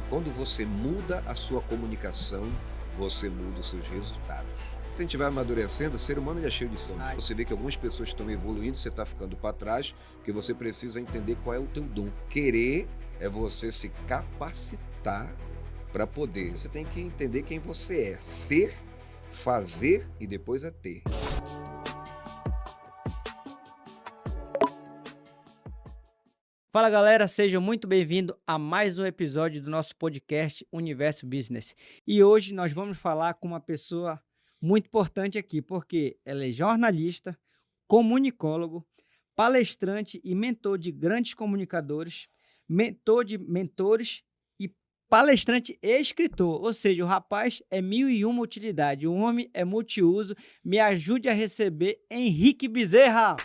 Quando você muda a sua comunicação, você muda os seus resultados. Se a gente vai amadurecendo, o ser humano ele é cheio de sonhos. Ai, Você vê que algumas pessoas estão evoluindo, você está ficando para trás, porque você precisa entender qual é o teu dom. Querer é você se capacitar para poder. Você tem que entender quem você é. Ser, fazer e depois é ter. fala galera, seja muito bem-vindo a mais um episódio do nosso podcast Universo Business. E hoje nós vamos falar com uma pessoa muito importante aqui, porque ela é jornalista, comunicólogo, palestrante e mentor de grandes comunicadores, mentor de mentores e palestrante e escritor. Ou seja, o rapaz é mil e uma utilidade, o homem é multiuso. Me ajude a receber Henrique Bezerra.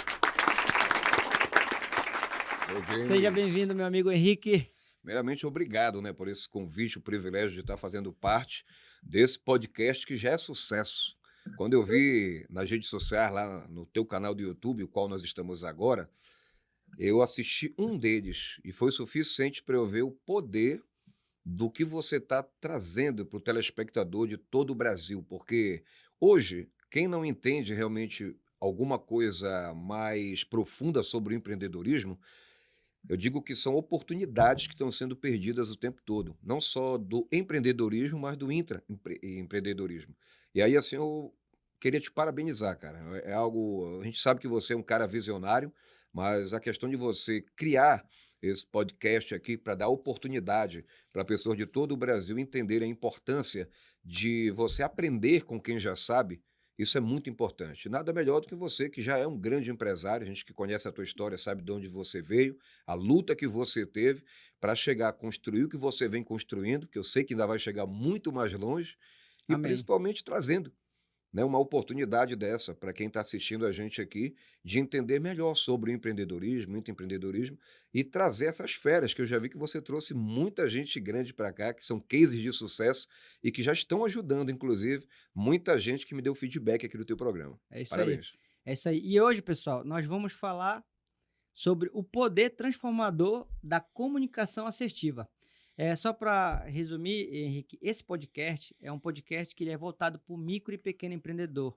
Ô, Seja James, bem-vindo, meu amigo Henrique. primeiramente, obrigado, né, por esse convite, o privilégio de estar fazendo parte desse podcast que já é sucesso. Quando eu vi nas redes sociais, lá no teu canal do YouTube, o qual nós estamos agora, eu assisti um deles e foi suficiente para eu ver o poder do que você está trazendo para o telespectador de todo o Brasil, porque hoje, quem não entende realmente alguma coisa mais profunda sobre o empreendedorismo, eu digo que são oportunidades que estão sendo perdidas o tempo todo, não só do empreendedorismo, mas do intraempreendedorismo. E aí, assim, eu queria te parabenizar, cara. É algo. A gente sabe que você é um cara visionário, mas a questão de você criar esse podcast aqui para dar oportunidade para pessoas de todo o Brasil entenderem a importância de você aprender com quem já sabe. Isso é muito importante. Nada melhor do que você, que já é um grande empresário, a gente que conhece a tua história, sabe de onde você veio, a luta que você teve para chegar a construir o que você vem construindo, que eu sei que ainda vai chegar muito mais longe, e Amém. principalmente trazendo, né, uma oportunidade dessa para quem está assistindo a gente aqui, de entender melhor sobre o empreendedorismo, muito empreendedorismo, e trazer essas feras, que eu já vi que você trouxe muita gente grande para cá, que são cases de sucesso e que já estão ajudando, inclusive, muita gente que me deu feedback aqui do teu programa. É isso aí. Parabéns. É isso aí. E hoje, pessoal, nós vamos falar sobre o poder transformador da comunicação assertiva. Só para resumir, Henrique, esse podcast é um podcast que ele é voltado para o micro e pequeno empreendedor.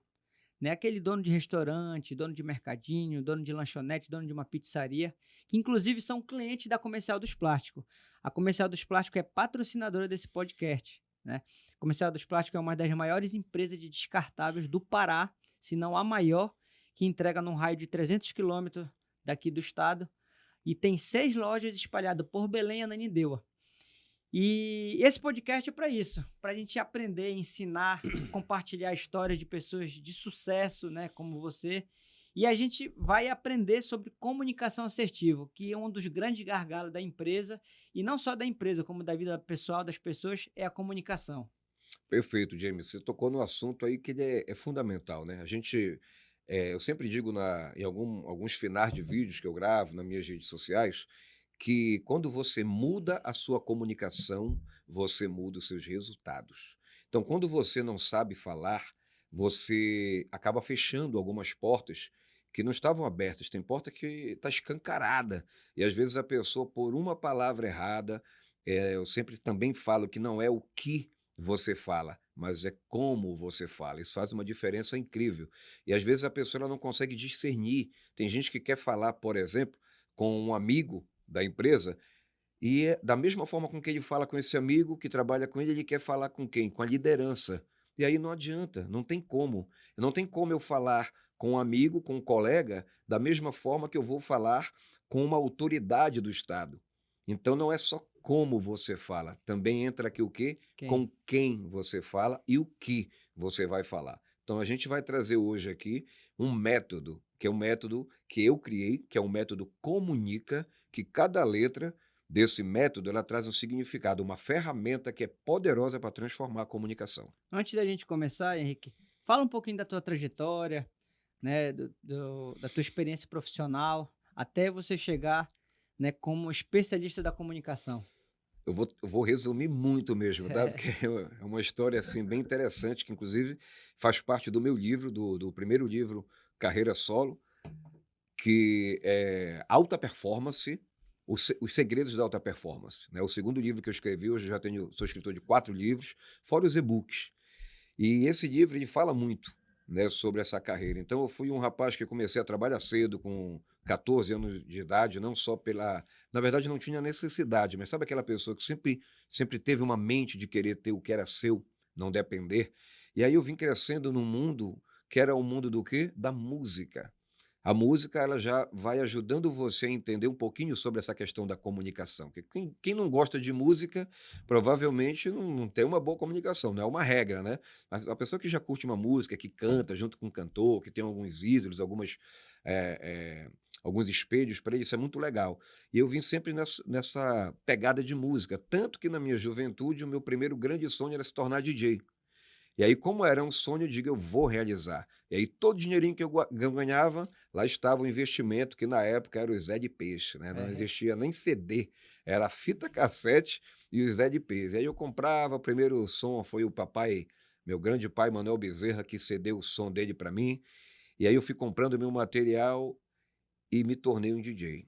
Né? Aquele dono de restaurante, dono de mercadinho, dono de lanchonete, dono de uma pizzaria, que inclusive são clientes da Comercial dos Plásticos. A Comercial dos Plásticos é patrocinadora desse podcast. Né? A Comercial dos Plásticos é uma das maiores empresas de descartáveis do Pará, se não a maior, que entrega num raio de 300 quilômetros daqui do estado e tem 6 lojas espalhadas por Belém e Ananindeua. E esse podcast é para isso, para a gente aprender, ensinar, compartilhar histórias de pessoas de sucesso, né, como você. E a gente vai aprender sobre comunicação assertiva, que é um dos grandes gargalos da empresa, e não só da empresa, como da vida pessoal das pessoas, é a comunicação. Perfeito, James. Você tocou no assunto aí que ele é fundamental, né? A gente, eu sempre digo em alguns finais de vídeos que eu gravo nas minhas redes sociais, que quando você muda a sua comunicação, você muda os seus resultados. Então, quando você não sabe falar, você acaba fechando algumas portas que não estavam abertas. Tem porta que está escancarada. E às vezes a pessoa, por uma palavra errada, eu sempre também falo que não é o que você fala, mas é como você fala. Isso faz uma diferença incrível. E às vezes a pessoa ela não consegue discernir. Tem gente que quer falar, por exemplo, com um amigo da empresa e da mesma forma com que ele fala com esse amigo que trabalha com ele quer falar com quem? Com a liderança. E aí não adianta, não tem como. Não tem como eu falar com um amigo, com um colega, da mesma forma que eu vou falar com uma autoridade do Estado. Então não é só como você fala, também entra aqui o quê? Quem? Com quem você fala e o que você vai falar. Então a gente vai trazer hoje aqui um método, que é um método que eu criei, que é um método comunica, que cada letra desse método, ela traz um significado, uma ferramenta que é poderosa para transformar a comunicação. Antes da gente começar, Henrique, fala um pouquinho da tua trajetória, né, da tua experiência profissional, até você chegar, né, como especialista da comunicação. Eu vou resumir muito mesmo, tá? Porque é uma história assim bem interessante, que inclusive faz parte do meu livro, do primeiro livro, Carreira Solo, que é alta performance, Os Segredos da Alta Performance, né? O segundo livro que eu escrevi, hoje eu já sou escritor de 4 livros, fora os e-books. E esse livro ele fala muito, né, sobre essa carreira. Então eu fui um rapaz que comecei a trabalhar cedo, com 14 anos de idade, não só pela, na verdade não tinha necessidade, mas sabe aquela pessoa que sempre teve uma mente de querer ter o que era seu, não depender. E aí eu vim crescendo num mundo que era o mundo do quê? Da música. A música ela já vai ajudando você a entender um pouquinho sobre essa questão da comunicação, que quem não gosta de música, provavelmente não tem uma boa comunicação, não é uma regra, né. Mas a pessoa que já curte uma música, que canta junto com um cantor, que tem alguns ídolos, eh alguns espelhos para ele, isso é muito legal. E eu vim sempre nessa pegada de música, tanto que na minha juventude o meu primeiro grande sonho era se tornar DJ. E aí, como era um sonho, eu digo: "Eu vou realizar". E aí todo o dinheirinho que eu ganhava, lá estava o investimento que na época era os LPs, né, não É. existia nem CD, era fita cassete e os LPs. E aí eu comprava, o primeiro som foi o papai meu grande pai Manuel Bezerra que cedeu o som dele para mim, e aí eu fui comprando meu material e me tornei um DJ.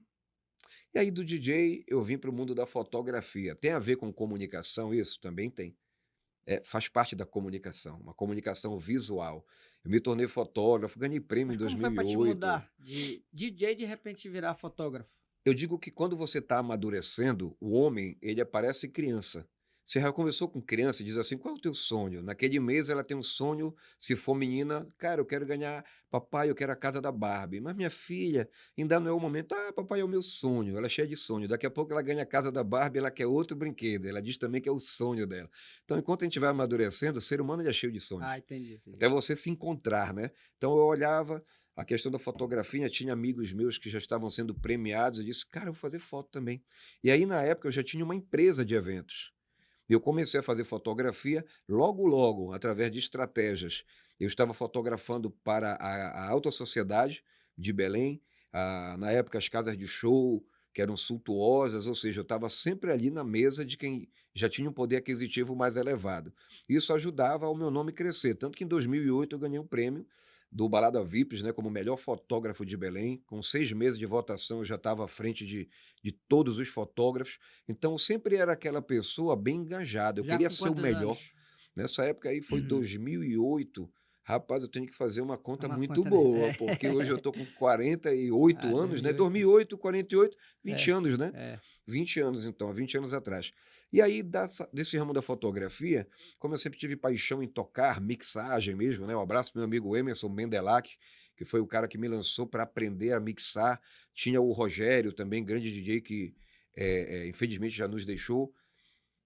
E aí do DJ eu vim para o mundo da fotografia. Tem a ver com comunicação isso? Também tem. Faz parte da comunicação, uma comunicação visual. Eu me tornei fotógrafo, ganhei prêmio em Mas como foi para te 2008. mudar de DJ de repente virar fotógrafo? Eu digo que quando você está amadurecendo, o homem, ele aparece criança. Você já conversou com criança e diz assim: "Qual é o teu sonho?". Naquele mês ela tem um sonho, se for menina: "Cara, eu quero ganhar papai, eu quero a casa da Barbie". Mas minha filha, ainda não é o momento: "Ah, papai, é o meu sonho". Ela é cheia de sonho. Daqui a pouco ela ganha a casa da Barbie, ela quer outro brinquedo. Ela diz também que é o sonho dela. Então, enquanto a gente vai amadurecendo, o ser humano ele é cheio de Ah, sonhos. entendi, Até entendi. você se encontrar, né. Então eu olhava a questão da fotografia, tinha amigos meus que já estavam sendo premiados, eu disse: "Cara, eu vou fazer foto também". E aí na época eu já tinha uma empresa de eventos. Eu comecei a fazer fotografia logo, logo, através de estratégias. Eu estava fotografando para a alta sociedade de Belém, na época as casas de show, que eram suntuosas, ou seja, eu estava sempre ali na mesa de quem já tinha um poder aquisitivo mais elevado. Isso ajudava ao meu nome crescer, tanto que em 2008 eu ganhei um prêmio do Balada Vips, né, como melhor fotógrafo de Belém. Com 6 meses de votação eu já estava à frente de todos os fotógrafos. Então sempre era aquela pessoa bem engajada, eu Já queria com ser o quantos melhor. anos? Nessa época aí foi 2008. Rapaz, eu tenho que fazer uma É conta uma muito conta, né? boa, porque hoje eu estou com 48 Ah, anos, né, 2008. 2008, 48, 20 É, anos, né. é. 20 anos então, há 20 anos atrás. E aí desse ramo da fotografia, como eu sempre tive paixão em tocar, mixagem mesmo, né, um abraço para meu amigo Emerson Mendelak, que foi o cara que me lançou para aprender a mixar. Tinha o Rogério também, grande DJ que, infelizmente já nos deixou,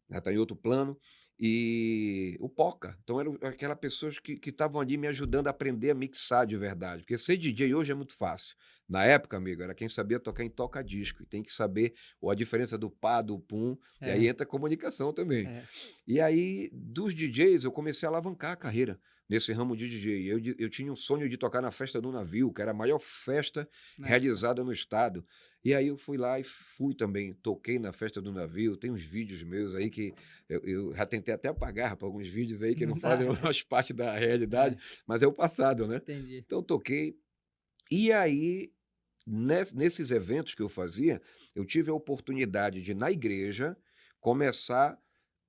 já está em outro plano, e o Poca. Então eram aquelas pessoas que estavam ali me ajudando a aprender a mixar de verdade, porque ser DJ hoje é muito fácil. Na época, amigo, era quem sabia tocar em toca-disco, e tem que saber ou a diferença do pá, do pum, e aí É, entra a comunicação também. é. E aí, dos DJs, eu comecei a alavancar a carreira nesse ramo de DJ. Eu tinha um sonho de tocar na Festa do Navio, que era a maior festa Na época. realizada no estado. E aí eu fui lá e fui também, toquei na Festa do Navio, tem uns vídeos meus aí que eu já tentei até apagar para alguns vídeos aí que não Não fazem dá. mais parte da realidade, É, mas é o passado, né. entendi. Então toquei, e aí, nesses eventos que eu fazia, eu tive a oportunidade de, na igreja, começar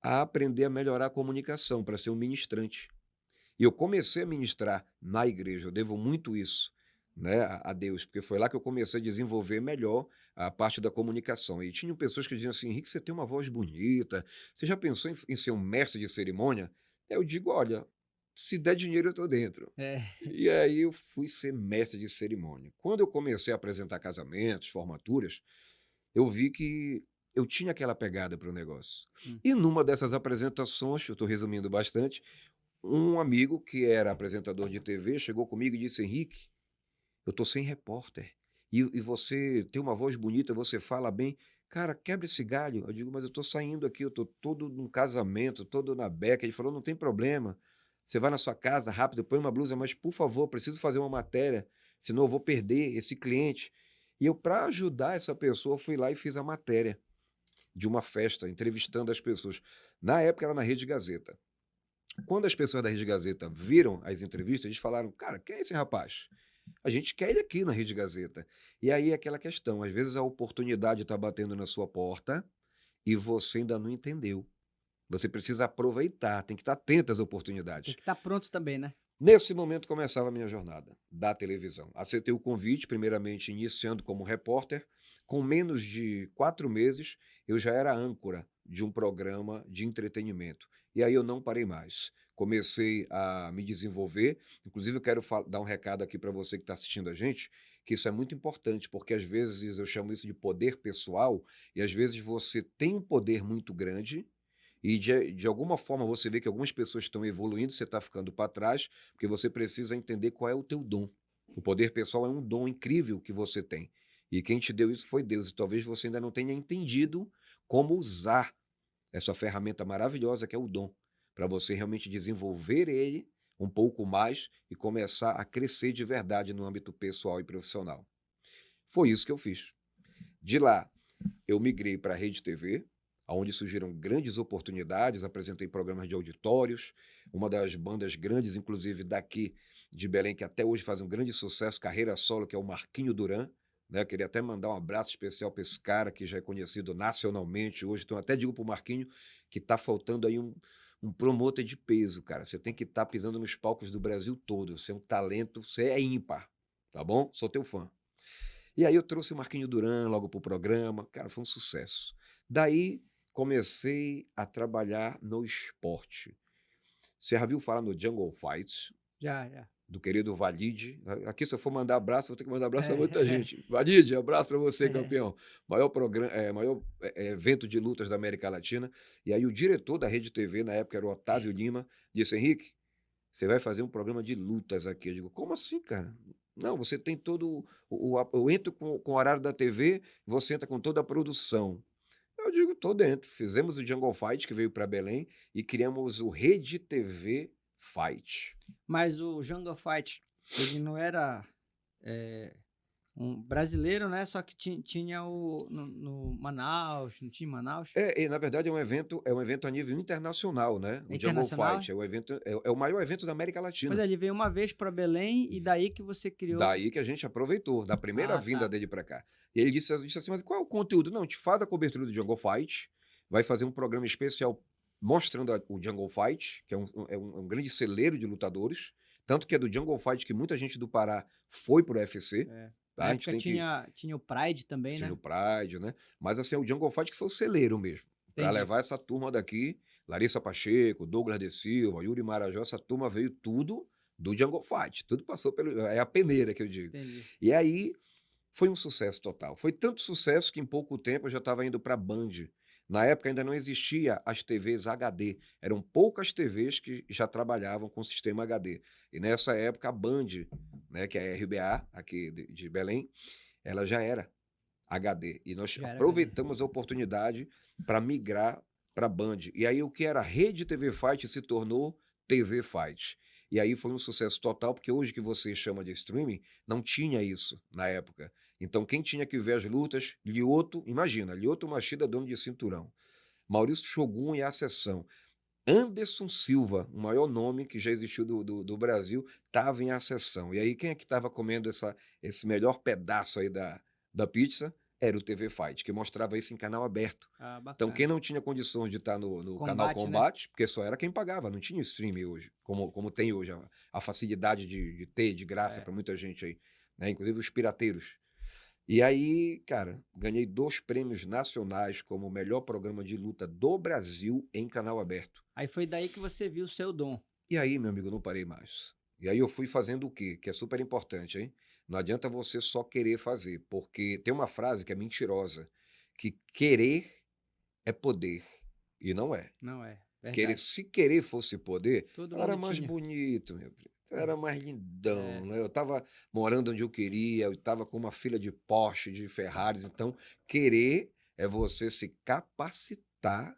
a aprender a melhorar a comunicação para ser um ministrante. E eu comecei a ministrar na igreja, eu devo muito isso, né, a Deus, porque foi lá que eu comecei a desenvolver melhor a parte da comunicação. E tinham pessoas que diziam assim: "Henrique, você tem uma voz bonita, você já pensou em ser um mestre de cerimônia?". Eu digo: "Olha, se der dinheiro eu estou dentro". É. E aí eu fui ser mestre de cerimônia. Quando eu comecei a apresentar casamentos, formaturas, eu vi que eu tinha aquela pegada para o negócio. Hum. E numa dessas apresentações, eu estou resumindo bastante, um amigo que era apresentador de TV chegou comigo e disse: "Henrique, eu tô sem repórter, e você tem uma voz bonita, você fala bem, cara, quebra esse galho". Eu digo: "Mas eu tô saindo aqui, eu tô todo num casamento, todo na beca". Ele falou: "Não tem problema, você vai na sua casa rápido, põe uma blusa, mas por favor, preciso fazer uma matéria, senão eu vou perder esse cliente". E eu, para ajudar essa pessoa, fui lá e fiz a matéria de uma festa, entrevistando as pessoas. Na época era na Rede Gazeta. Quando as pessoas da Rede Gazeta viram as entrevistas, eles falaram: "Cara, quem é esse rapaz?". A gente quer ele aqui na Rede Gazeta. E aí é aquela questão, às vezes a oportunidade está batendo na sua porta e você ainda não entendeu. Você precisa aproveitar, tem que estar atento às Tem oportunidades. que estar pronto também, né? Nesse momento começava a minha jornada da televisão. Aceitei o convite, primeiramente iniciando como repórter. Com menos de 4 meses, eu já era âncora de um programa de entretenimento. E aí eu não parei mais. Comecei a me desenvolver. Inclusive, eu quero dar um recado aqui para você que está assistindo a gente, que isso é muito importante, porque às vezes eu chamo isso de poder pessoal, e às vezes você tem um poder muito grande e de alguma forma você vê que algumas pessoas estão evoluindo, você está ficando para trás, porque você precisa entender qual é o teu dom. O poder pessoal é um dom incrível que você tem. E quem te deu isso foi Deus. E talvez você ainda não tenha entendido como usar essa ferramenta maravilhosa que é o dom, para você realmente desenvolver ele um pouco mais e começar a crescer de verdade no âmbito pessoal e profissional. Foi isso que eu fiz. De lá, eu migrei para a Rede TV, onde surgiram grandes oportunidades, apresentei programas de auditórios, uma das bandas grandes, inclusive daqui de Belém, que até hoje faz um grande sucesso, carreira solo, que é o Marquinho Duran. Né? Eu queria até mandar um abraço especial para esse cara, que já é conhecido nacionalmente hoje. Então, até digo para o Marquinho que está faltando aí um promotor de peso, cara. Você tem que estar pisando nos palcos do Brasil todo. Você é um talento, você é ímpar, tá bom? Sou teu fã. E aí eu trouxe o Marquinho Duran logo para o programa, cara, foi um sucesso. Daí comecei a trabalhar no esporte. Você já viu falar no Jungle Fight, Já, já. do querido Valide? Aqui, se eu for mandar abraço, vou ter que mandar abraço para muita É, gente. Valide, abraço para você, é. campeão. Maior, programa, maior evento de lutas da América Latina. E aí o diretor da Rede TV, na época era o Otávio Lima, disse, Henrique, você vai fazer um programa de lutas aqui. Eu digo, como assim, cara? Não, você tem todo eu entro com o horário da TV, você entra com toda a produção. Eu digo, tô dentro. Fizemos o Jungle Fight, que veio para Belém, e criamos o Rede TV Fight. Mas o Jungle Fight, ele não era um brasileiro, né? Só que tinha no Manaus, não tinha em Manaus? E, na verdade é um evento a nível internacional, né? É O Jungle internacional? Fight é o maior evento da América Pois Latina. é, ele veio uma vez para Belém e daí que você criou. Daí que a gente aproveitou, da primeira Ah, vinda tá. dele para cá. E ele disse assim: mas qual é o conteúdo? Não, te faz a cobertura do Jungle Fight, vai fazer um programa especial mostrando o Jungle Fight, que é um grande celeiro de lutadores. Tanto que é do Jungle Fight que muita gente do Pará foi pro UFC. É. Tá? Na A gente época tem que. tinha o Pride também, Tinha né? o Pride, né? Mas assim, é o Jungle Fight que foi o celeiro mesmo. Para Entendi. levar essa turma daqui, Larissa Pacheco, Douglas de Silva, Yuri Marajó, essa turma veio tudo do Jungle Fight. Tudo passou pelo. É a peneira que eu digo. Entendi. E aí foi um sucesso total. Foi tanto sucesso que em pouco tempo eu já estava indo para a Band. Na época ainda não existia as TVs HD. Eram poucas TVs que já trabalhavam com sistema HD. E nessa época a Band, né, que é a RBA aqui de Belém, ela já era HD. E nós Já era HD. aproveitamos a oportunidade para migrar para a Band. E aí o que era Rede TV Fight se tornou TV Fight. E aí foi um sucesso total, porque hoje que você chama de streaming, não tinha isso na época. Então quem tinha que ver as lutas, Lioto, imagina, Lioto Machida, dono de cinturão. Maurício Shogun e a Ascensão. Anderson Silva, o maior nome que já existiu do Brasil, estava em Ascensão. E aí quem é que estava comendo esse melhor pedaço aí da pizza? Era o TV Fight, que mostrava isso em canal aberto. Ah, Então, quem bacana. não tinha condições de estar no canal Combate, né? Combate, porque só era quem pagava, não tinha streaming hoje, como tem hoje, a facilidade de ter de graça É. para muita gente aí, né? Inclusive os pirateiros. E aí, cara, ganhei 2 prêmios nacionais como o melhor programa de luta do Brasil em canal aberto. Aí foi daí que você viu o seu dom. E aí, meu amigo, não parei mais. E aí eu fui fazendo o quê? Que é super importante, hein? Não adianta você só querer fazer, porque tem uma frase que é mentirosa, que querer é poder, e não é. Não é, Querer, verdade. se querer fosse poder, Todo eu era mundo mais tinha. bonito, meu filho. Eu era mais lindão, É. né? Eu estava morando onde eu queria, eu estava com uma fila de Porsche, de Ferraris. Então, querer é você se capacitar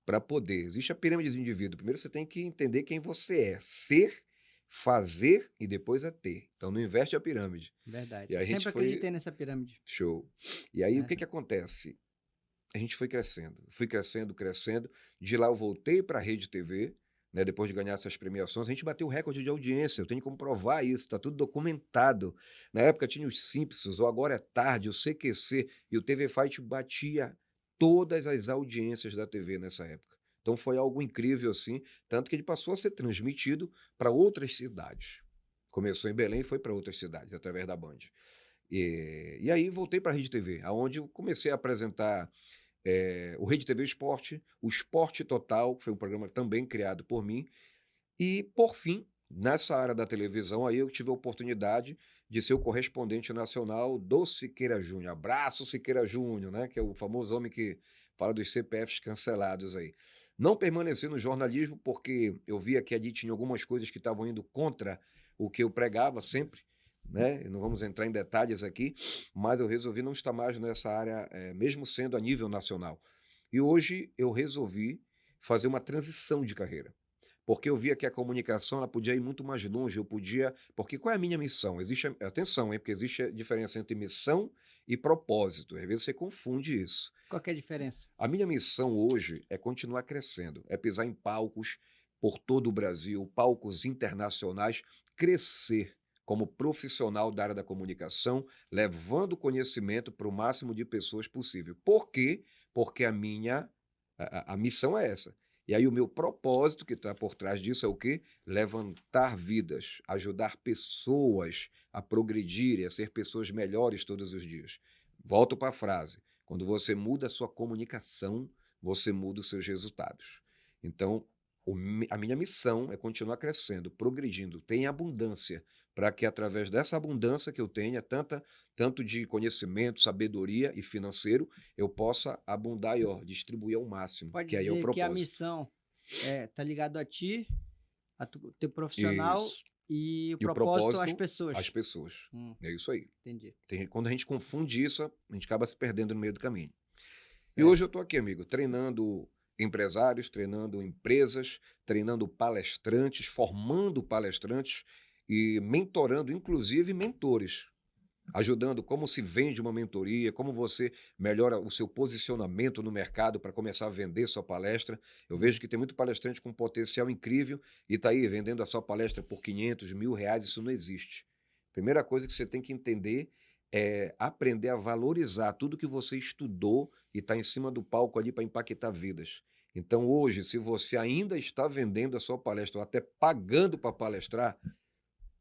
para poder. Existe a pirâmide do indivíduo. Primeiro você tem que entender quem você é. Ser, fazer e depois é ter. Então, não inverte a pirâmide. Verdade. E Eu aí a gente sempre foi. acreditei nessa pirâmide, Show. E aí o né? que acontece? A gente foi crescendo, fui crescendo, crescendo. De lá eu voltei para a Rede TV, né, depois de ganhar essas premiações, a gente bateu o recorde de audiência. Eu tenho como provar isso, está tudo documentado. Na época tinha os Simpsons, o Agora é Tarde, o CQC e o TV Fight batia todas as audiências da TV nessa época. Então foi algo incrível assim, tanto que ele passou a ser transmitido para outras cidades. Começou em Belém e foi para outras cidades através da Band. E aí voltei para a Rede TV, aonde eu comecei a apresentar o Rede TV Esporte, o Esporte Total, que foi um programa também criado por mim, e, por fim, nessa área da televisão, aí eu tive a oportunidade de ser o correspondente nacional do Siqueira Júnior. Abraço, Siqueira Júnior, né? Que é o famoso homem que fala dos CPFs cancelados aí. Não permaneci no jornalismo porque eu via que ali tinha algumas coisas que estavam indo contra o que eu pregava sempre, né? Não vamos entrar em detalhes aqui, mas eu resolvi não estar mais nessa área, mesmo sendo a nível nacional. E hoje eu resolvi fazer uma transição de carreira. Porque eu via que a comunicação ela podia ir muito mais longe, eu podia porque qual é a minha missão? Existe atenção, hein, porque existe a diferença entre missão e propósito, às vezes você confunde isso. Qual que é a diferença? A minha missão hoje é continuar crescendo, é pisar em palcos por todo o Brasil, palcos internacionais, crescer como profissional da área da comunicação, levando conhecimento para o máximo de pessoas possível. Por quê? Porque a missão é essa. E aí o meu propósito que está por trás disso é o quê? Levantar vidas, ajudar pessoas a progredirem, a ser pessoas melhores todos os dias. Volto para a frase. Quando você muda a sua comunicação, você muda os seus resultados. Então, a minha missão é continuar crescendo, progredindo, ter abundância, para que através dessa abundância que eu tenha, tanto de conhecimento, sabedoria e financeiro, eu possa abundar e distribuir ao máximo, Pode que aí é o dizer que a propósito. missão tá ligado a ti, teu profissional Isso. e o E o propósito às propósito, as pessoas. pessoas. Hum, É isso aí. entendi. Quando a gente confunde isso, a gente acaba se perdendo no meio do caminho. E Certo. hoje eu estou aqui, amigo, treinando empresários, treinando empresas, treinando palestrantes, formando palestrantes e mentorando, inclusive, mentores. Ajudando como se vende uma mentoria, como você melhora o seu posicionamento no mercado para começar a vender sua palestra. Eu vejo que tem muito palestrante com potencial incrível e está aí vendendo a sua palestra por 500, R$ 1.000, isso não existe. Primeira coisa que você tem que entender é aprender a valorizar tudo que você estudou e está em cima do palco ali para impactar vidas. Então hoje, se você ainda está vendendo a sua palestra ou até pagando para palestrar,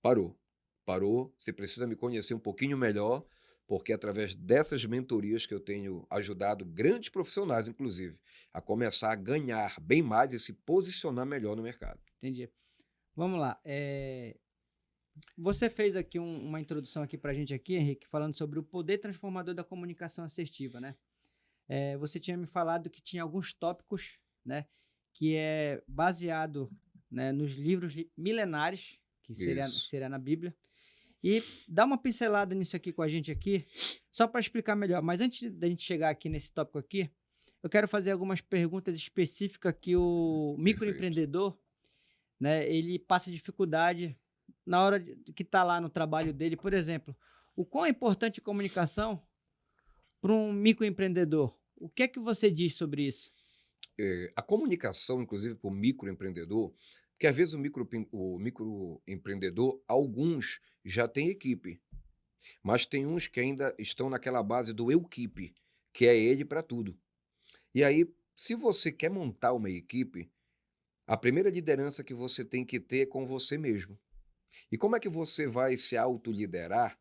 parou. Parou, você precisa me conhecer um pouquinho melhor, porque através dessas mentorias que eu tenho ajudado grandes profissionais, inclusive, a começar a ganhar bem mais e se posicionar melhor no mercado. Entendi. Vamos lá. Você fez aqui uma introdução aqui pra gente aqui, Henrique, falando sobre o poder transformador da comunicação assertiva, né? Você tinha me falado que tinha alguns tópicos, né, que é baseado, né, nos livros milenares, que Isso. seria na Bíblia. E dá uma pincelada nisso aqui com a gente aqui, só para explicar melhor. Mas antes da gente chegar aqui nesse tópico aqui, eu quero fazer algumas perguntas específicas que o Perfeito. microempreendedor, né, ele passa dificuldade na hora que está lá no trabalho dele. Por exemplo, o quão é importante a comunicação para um microempreendedor? O que é que você diz sobre isso? A comunicação, inclusive, para o microempreendedor, porque às vezes o microempreendedor, alguns já têm equipe, mas tem uns que ainda estão naquela base do eu-keep, que é ele para tudo. E aí, se você quer montar uma equipe, a primeira liderança que você tem que ter é com você mesmo. E como é que você vai se autoliderar?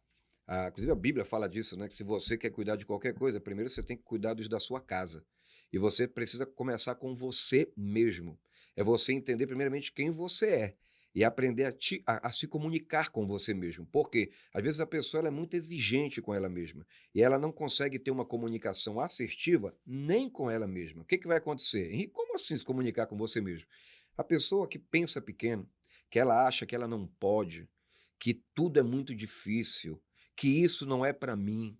Inclusive a Bíblia fala disso, né? Que se você quer cuidar de qualquer coisa, primeiro você tem que cuidar dos da sua casa. E você precisa começar com você mesmo. É você entender primeiramente quem você é e aprender a se comunicar com você mesmo. Porque às vezes a pessoa ela é muito exigente com ela mesma e ela não consegue ter uma comunicação assertiva nem com ela mesma. O que vai acontecer? E como assim se comunicar com você mesmo? A pessoa que pensa pequeno, que ela acha que ela não pode, que tudo é muito difícil, que isso não é para mim.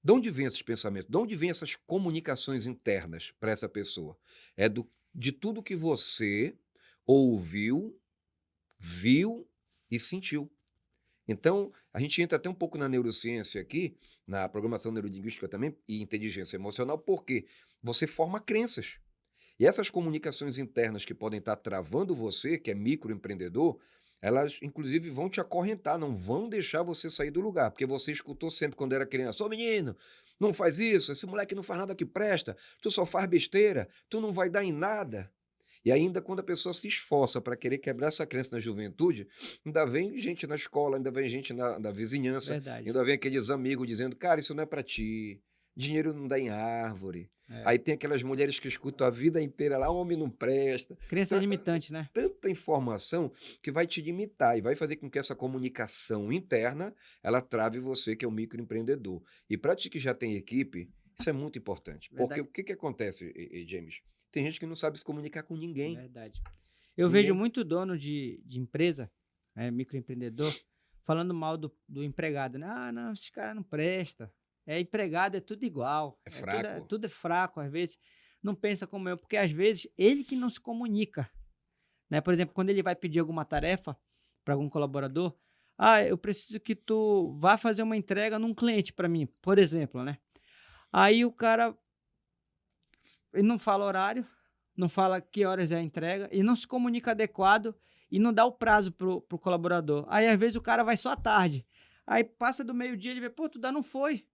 De onde vem esses pensamentos? De onde vem essas comunicações internas para essa pessoa? É de tudo que você ouviu, viu e sentiu. Então, a gente entra até um pouco na neurociência aqui, na programação neurolinguística também, e inteligência emocional, porque você forma crenças. E essas comunicações internas que podem estar travando você, que é microempreendedor, elas inclusive vão te acorrentar, não vão deixar você sair do lugar, porque você escutou sempre quando era criança: "Ô menino, não faz isso, esse moleque não faz nada que presta, tu só faz besteira, tu não vai dar em nada". E ainda quando a pessoa se esforça para querer quebrar essa crença na juventude, ainda vem gente na escola, ainda vem gente na vizinhança, Verdade. ainda vem aqueles amigos dizendo: "Cara, isso não é para ti, dinheiro não dá em árvore". É. Aí tem aquelas mulheres que escutam a vida inteira lá: "Homem não presta". Crença Então limitante, né? tanta informação que vai te limitar e vai fazer com que essa comunicação interna, ela trave você que é um microempreendedor. E para ti que já tem equipe, isso é muito importante, porque o Verdade. que que acontece, James? Tem gente que não sabe se comunicar com ninguém, Verdade. Eu vejo ninguém. muito dono de empresa, microempreendedor, falando mal do empregado, né? Ah, não, esse cara não presta. É empregado, é tudo igual. É É fraco. tudo é fraco, às vezes. Não pensa como eu, porque às vezes ele que não se comunica, né? Por exemplo, quando ele vai pedir alguma tarefa para algum colaborador, ah, eu preciso que tu vá fazer uma entrega num cliente para mim, por exemplo, né? Aí o cara ele não fala horário, não fala que horas é a entrega e não se comunica adequado e não dá o prazo pro colaborador. Aí, às vezes, o cara vai só à tarde. Aí passa do meio-dia, ele vê, pô, tu dá não foi.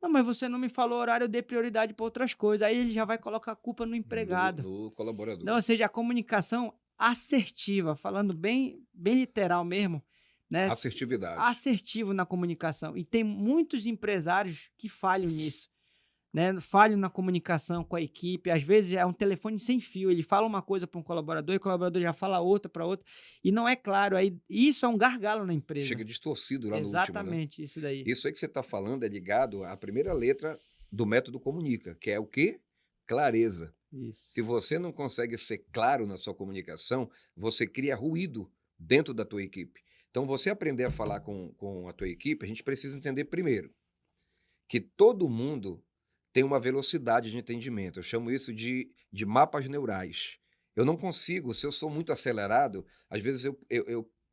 Não, mas você não me falou horário, eu dei prioridade para outras coisas. Aí ele já vai colocar a culpa no No, empregado. no Então, colaborador. ou seja, a comunicação assertiva, falando bem literal mesmo, né? Assertividade. Assertivo na comunicação. E tem muitos empresários que falham nisso, né, falho na comunicação com a equipe, às vezes é um telefone sem fio, ele fala uma coisa para um colaborador e o colaborador já fala outra para outro, e não é claro, aí isso é um gargalo na empresa. Chega distorcido lá no último, né? Exatamente, isso daí. Isso aí que você está falando é ligado à primeira letra do método comunica, que é o quê? Clareza. Isso. Se você não consegue ser claro na sua comunicação, você cria ruído dentro da tua equipe. Então, você aprender a falar com a tua equipe, a gente precisa entender primeiro que todo mundo tem uma velocidade de entendimento. Eu chamo isso de mapas neurais. Eu não consigo, se eu sou muito acelerado, às vezes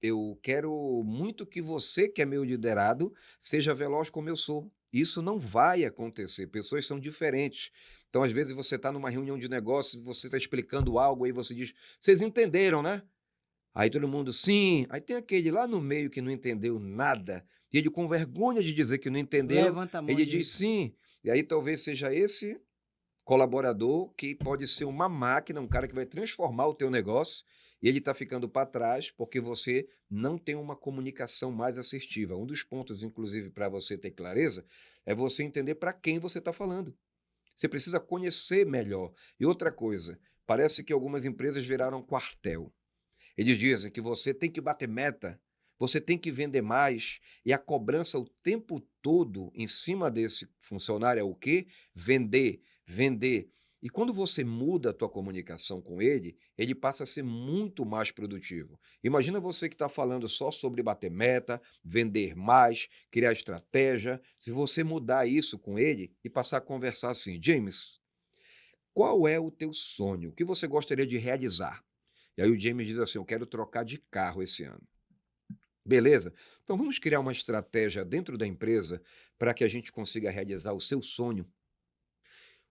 eu quero muito que você, que é meu liderado, seja veloz como eu sou. Isso não vai acontecer. Pessoas são diferentes. Então, às vezes, você está numa reunião de negócios, você está explicando algo, aí você diz: "Vocês entenderam, né?" Aí todo mundo: "Sim". Aí tem aquele lá no meio que não entendeu nada, e ele com vergonha de dizer que não entendeu, Levanta a mão ele e diz: diz. "Sim". E aí talvez seja esse colaborador que pode ser uma máquina, um cara que vai transformar o teu negócio, e ele está ficando para trás, porque você não tem uma comunicação mais assertiva. Um dos pontos, inclusive, para você ter clareza, é você entender para quem você está falando. Você precisa conhecer melhor. E outra coisa, parece que algumas empresas viraram quartel. Eles dizem que você tem que bater meta, você tem que vender mais, e a cobrança o tempo todo em cima desse funcionário é o quê? Vender, vender. E quando você muda a tua comunicação com ele, ele passa a ser muito mais produtivo. Imagina você que está falando só sobre bater meta, vender mais, criar estratégia. Se você mudar isso com ele e passar a conversar assim: "James, qual é o teu sonho? O que você gostaria de realizar?" E aí o James diz assim: "Eu quero trocar de carro esse ano". Beleza? Então vamos criar uma estratégia dentro da empresa para que a gente consiga realizar o seu sonho.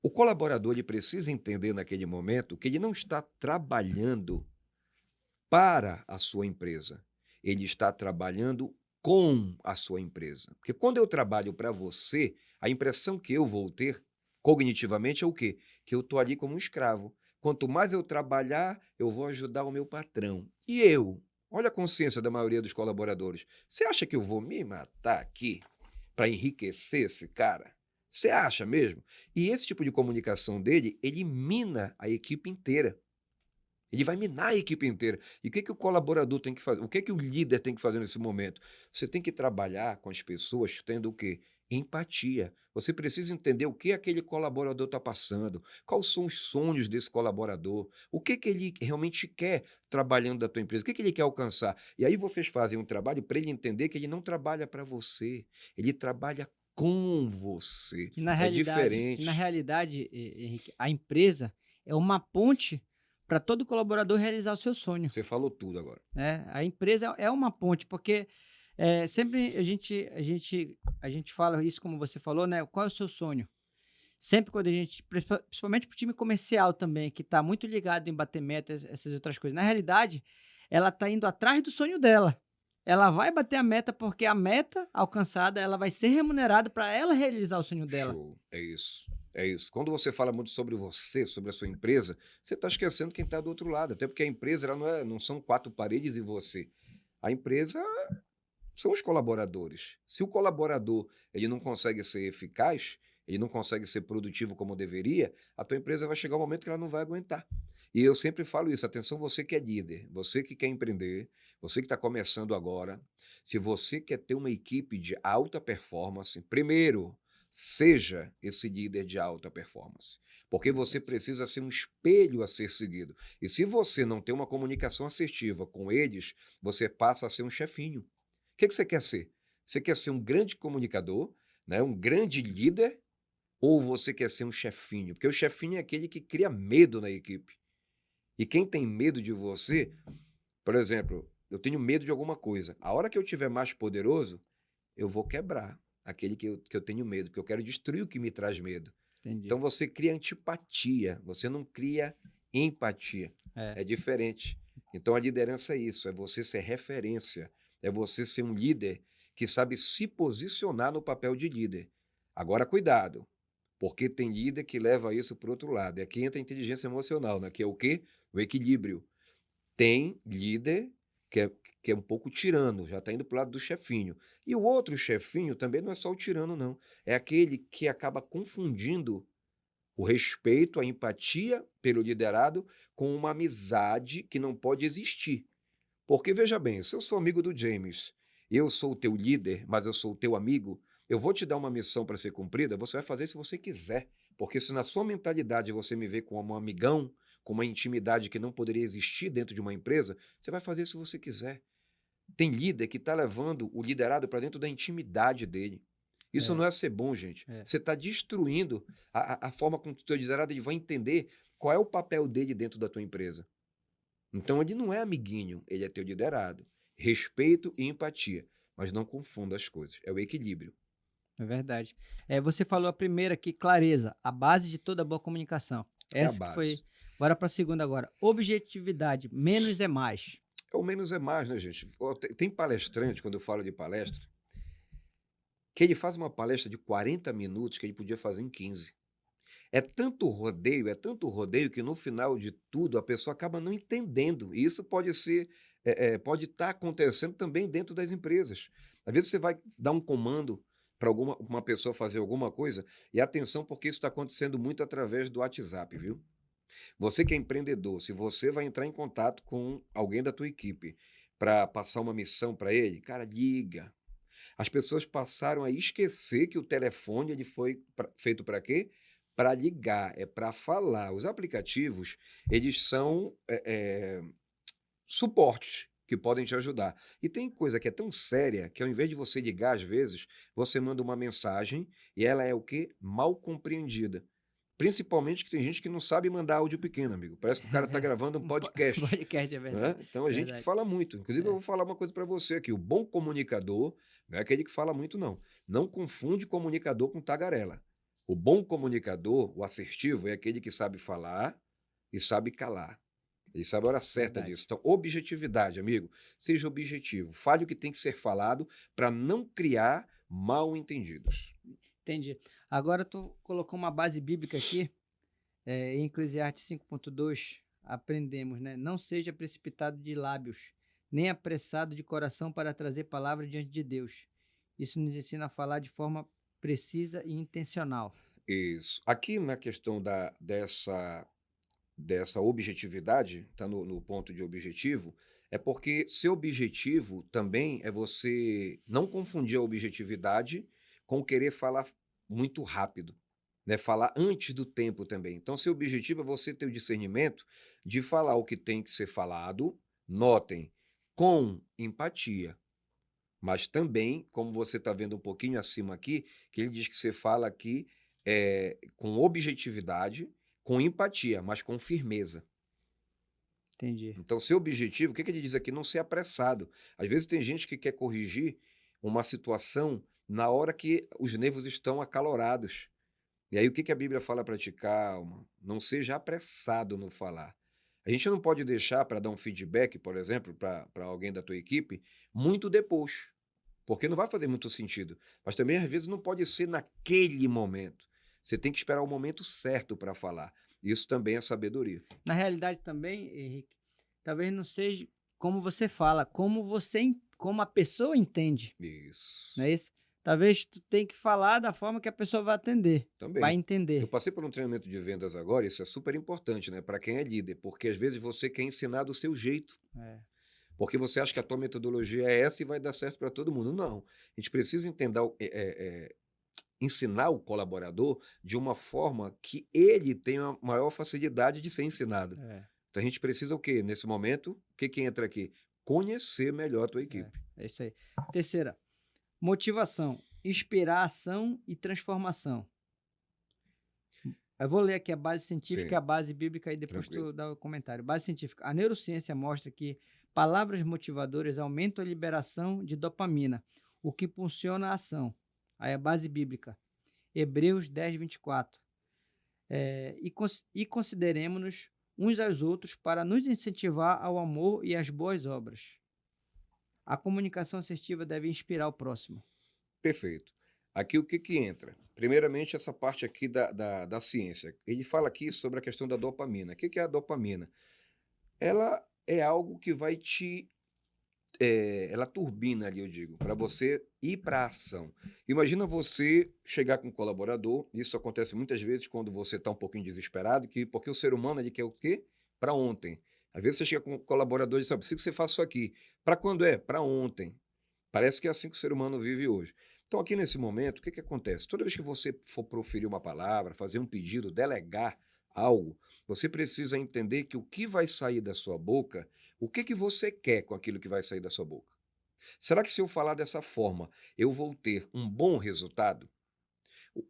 O colaborador ele precisa entender naquele momento que ele não está trabalhando para a sua empresa, ele está trabalhando com a sua empresa. Porque quando eu trabalho para você, a impressão que eu vou ter cognitivamente é o quê? Que eu estou ali como um escravo. Quanto mais eu trabalhar, eu vou ajudar o meu patrão. E eu? Olha a consciência da maioria dos colaboradores. Você acha que eu vou me matar aqui para enriquecer esse cara? Você acha mesmo? E esse tipo de comunicação dele elimina a equipe inteira. Ele vai minar a equipe inteira. E o que que o colaborador tem que fazer? O que que o líder tem que fazer nesse momento? Você tem que trabalhar com as pessoas tendo o quê? Empatia. Você precisa entender o que aquele colaborador está passando, quais são os sonhos desse colaborador, o que que ele realmente quer trabalhando da tua empresa, o que que ele quer alcançar. E aí vocês fazem um trabalho para ele entender que ele não trabalha para você, ele trabalha com você. Que na É realidade, diferente. Henrique, a empresa é uma ponte para todo colaborador realizar o seu sonho, Você falou tudo agora. né? A empresa é uma ponte, porque sempre a gente fala isso como você falou, né? Qual é o seu sonho? sempre quando a gente, principalmente para o time comercial também, que está muito ligado em bater metas, essas outras coisas. Na realidade, ela está indo atrás do sonho dela. Ela vai bater a meta porque a meta alcançada, ela vai ser remunerada para ela realizar o sonho dela. Show, é isso. É isso. Quando você fala muito sobre você, sobre a sua empresa, você está esquecendo quem está do outro lado. Até porque a empresa ela não são quatro paredes e você. A empresa são os colaboradores. Se o colaborador ele não consegue ser eficaz, ele não consegue ser produtivo como deveria, a tua empresa vai chegar um momento que ela não vai aguentar. E eu sempre falo isso, atenção você que é líder, você que quer empreender, você que está começando agora, se você quer ter uma equipe de alta performance, primeiro, seja esse líder de alta performance, porque você Verdade. precisa ser um espelho a ser seguido. E se você não tem uma comunicação assertiva com eles, você passa a ser um chefinho. O que você quer ser? Você quer ser um grande comunicador, né, um grande líder, ou você quer ser um chefinho? Porque o chefinho é aquele que cria medo na equipe. E quem tem medo de você, por exemplo, eu tenho medo de alguma coisa. A hora que eu tiver mais poderoso, eu vou quebrar aquele que eu tenho medo, porque eu quero destruir o que me traz medo. Entendi. Então você cria antipatia, você não cria empatia. É, É diferente. Então a liderança é isso, é você ser referência, é você ser um líder que sabe se posicionar no papel de líder. Agora cuidado, porque tem líder que leva isso para o outro lado. E aqui entra a inteligência emocional, né? Que é o quê? O equilíbrio. Tem líder que é, que é um pouco tirano, já está indo para o lado do chefinho. E o outro chefinho também não é só o tirano, não. É aquele que acaba confundindo o respeito, a empatia pelo liderado com uma amizade que não pode existir. Porque veja bem, se eu sou amigo do James, eu sou o teu líder, mas eu sou o teu amigo, eu vou te dar uma missão para ser cumprida, você vai fazer se você quiser. Porque se na sua mentalidade você me vê como um amigão, com uma intimidade que não poderia existir dentro de uma empresa, você vai fazer se você quiser. Tem líder que está levando o liderado para dentro da intimidade dele. Isso é, não é ser bom, gente. é. Você está destruindo a forma como o teu liderado ele vai entender qual é o papel dele dentro da tua empresa. Então ele não é amiguinho, ele é teu liderado. Respeito e empatia. Mas não confunda as coisas. É o equilíbrio. É verdade. Você falou a primeira aqui, clareza, a base de toda boa comunicação. É a Essa que foi. base. Bora para a segunda agora. Objetividade, menos é mais. Ao menos é mais, né, gente? Ó, tem palestrante, quando eu falo de palestra, que ele faz uma palestra de 40 minutos que ele podia fazer em 15. É tanto rodeio que no final de tudo a pessoa acaba não entendendo. E isso pode ser, pode estar acontecendo também dentro das empresas. Às vezes você vai dar um comando para uma pessoa fazer alguma coisa, e atenção, porque isso está acontecendo muito através do WhatsApp, viu? Você que é empreendedor, se você vai entrar em contato com alguém da tua equipe para passar uma missão para ele, cara, liga. As pessoas passaram a esquecer que o telefone ele foi feito para quê? Para ligar, é para falar. Os aplicativos, eles são suportes que podem te ajudar. E tem coisa que é tão séria que ao invés de você ligar às vezes, você manda uma mensagem e ela é o quê? Mal compreendida. Principalmente que tem gente que não sabe mandar áudio pequeno, amigo. Parece que o cara está gravando um Um podcast. podcast, é Né? verdade. Então a gente que Verdade. fala muito. Inclusive, eu É, vou falar uma coisa para você aqui: o bom comunicador não é aquele que fala muito, não. Não confunde comunicador com tagarela. O bom comunicador, o assertivo, é aquele que sabe falar e sabe calar. Ele sabe a hora certa disso. verdade. Então, objetividade, amigo. Seja objetivo. Fale o que tem que ser falado para não criar mal entendidos. Entendi. Agora tu colocou uma base bíblica aqui, em Eclesiastes 5.2, aprendemos, né? Não seja precipitado de lábios, nem apressado de coração para trazer palavra diante de Deus. Isso nos ensina a falar de forma precisa e intencional. Isso. Aqui na questão dessa objetividade, está no ponto de objetivo, é porque ser objetivo também é você não confundir a objetividade com querer falar muito rápido, né? Falar antes do tempo também. Então, seu objetivo é você ter o discernimento de falar o que tem que ser falado, notem, com empatia. Mas também, como você está vendo um pouquinho acima aqui, que ele diz que você fala aqui com objetividade, com empatia, mas com firmeza. Entendi. Então, seu objetivo, o que ele diz aqui? Não ser apressado. Às vezes tem gente que quer corrigir uma situação na hora que os nervos estão acalorados. E aí o que que a Bíblia fala para ti? Calma, não seja apressado no falar. A gente não pode deixar para dar um feedback, por exemplo, para alguém da tua equipe, muito depois, porque não vai fazer muito sentido. Mas também, às vezes, não pode ser naquele momento. Você tem que esperar o momento certo para falar. Isso também é sabedoria. Na realidade também, Henrique, talvez não seja como você fala, como a pessoa entende, não Isso. é isso? Talvez tu tem que falar da forma que a pessoa vai atender, vai Também. Eu entender. passei por um treinamento de vendas agora, isso é super importante, né, para quem é líder, porque às vezes você quer ensinar do seu jeito. É, Porque você acha que a tua metodologia é essa e vai dar certo para todo mundo. Não, a gente precisa entender ensinar o colaborador de uma forma que ele tenha maior facilidade de ser ensinado. é, Então a gente precisa o quê? Nesse momento, o que que entra aqui? Conhecer melhor a tua é, equipe. é isso aí. Terceira, motivação, inspiração e transformação. Eu vou ler aqui a base científica e Sim, a base bíblica e depois tranquilo. tu dá o comentário. Base científica. A neurociência mostra que palavras motivadoras aumentam a liberação de dopamina, o que impulsiona a ação. Aí a base bíblica. Hebreus 10, 24. E consideremos-nos uns aos outros para nos incentivar ao amor e às boas obras. A comunicação assertiva deve inspirar o próximo. Perfeito. Aqui o que que entra? Primeiramente, essa parte aqui da ciência. Ele fala aqui sobre a questão da dopamina. O que que é a dopamina? Ela é algo que vai te ela turbina ali, eu digo, para você ir para a ação. Imagina você chegar com um colaborador, isso acontece muitas vezes quando você está um pouquinho desesperado, porque o ser humano ele quer o quê? Para ontem. Às vezes você chega com um colaborador e diz: "Ah, preciso que você faça isso aqui". Para quando é? Para ontem. Parece que é assim que o ser humano vive hoje. Então, aqui nesse momento, o que que acontece? Toda vez que você for proferir uma palavra, fazer um pedido, delegar algo, você precisa entender que o que vai sair da sua boca, o que que você quer com aquilo que vai sair da sua boca? Será que se eu falar dessa forma, eu vou ter um bom resultado?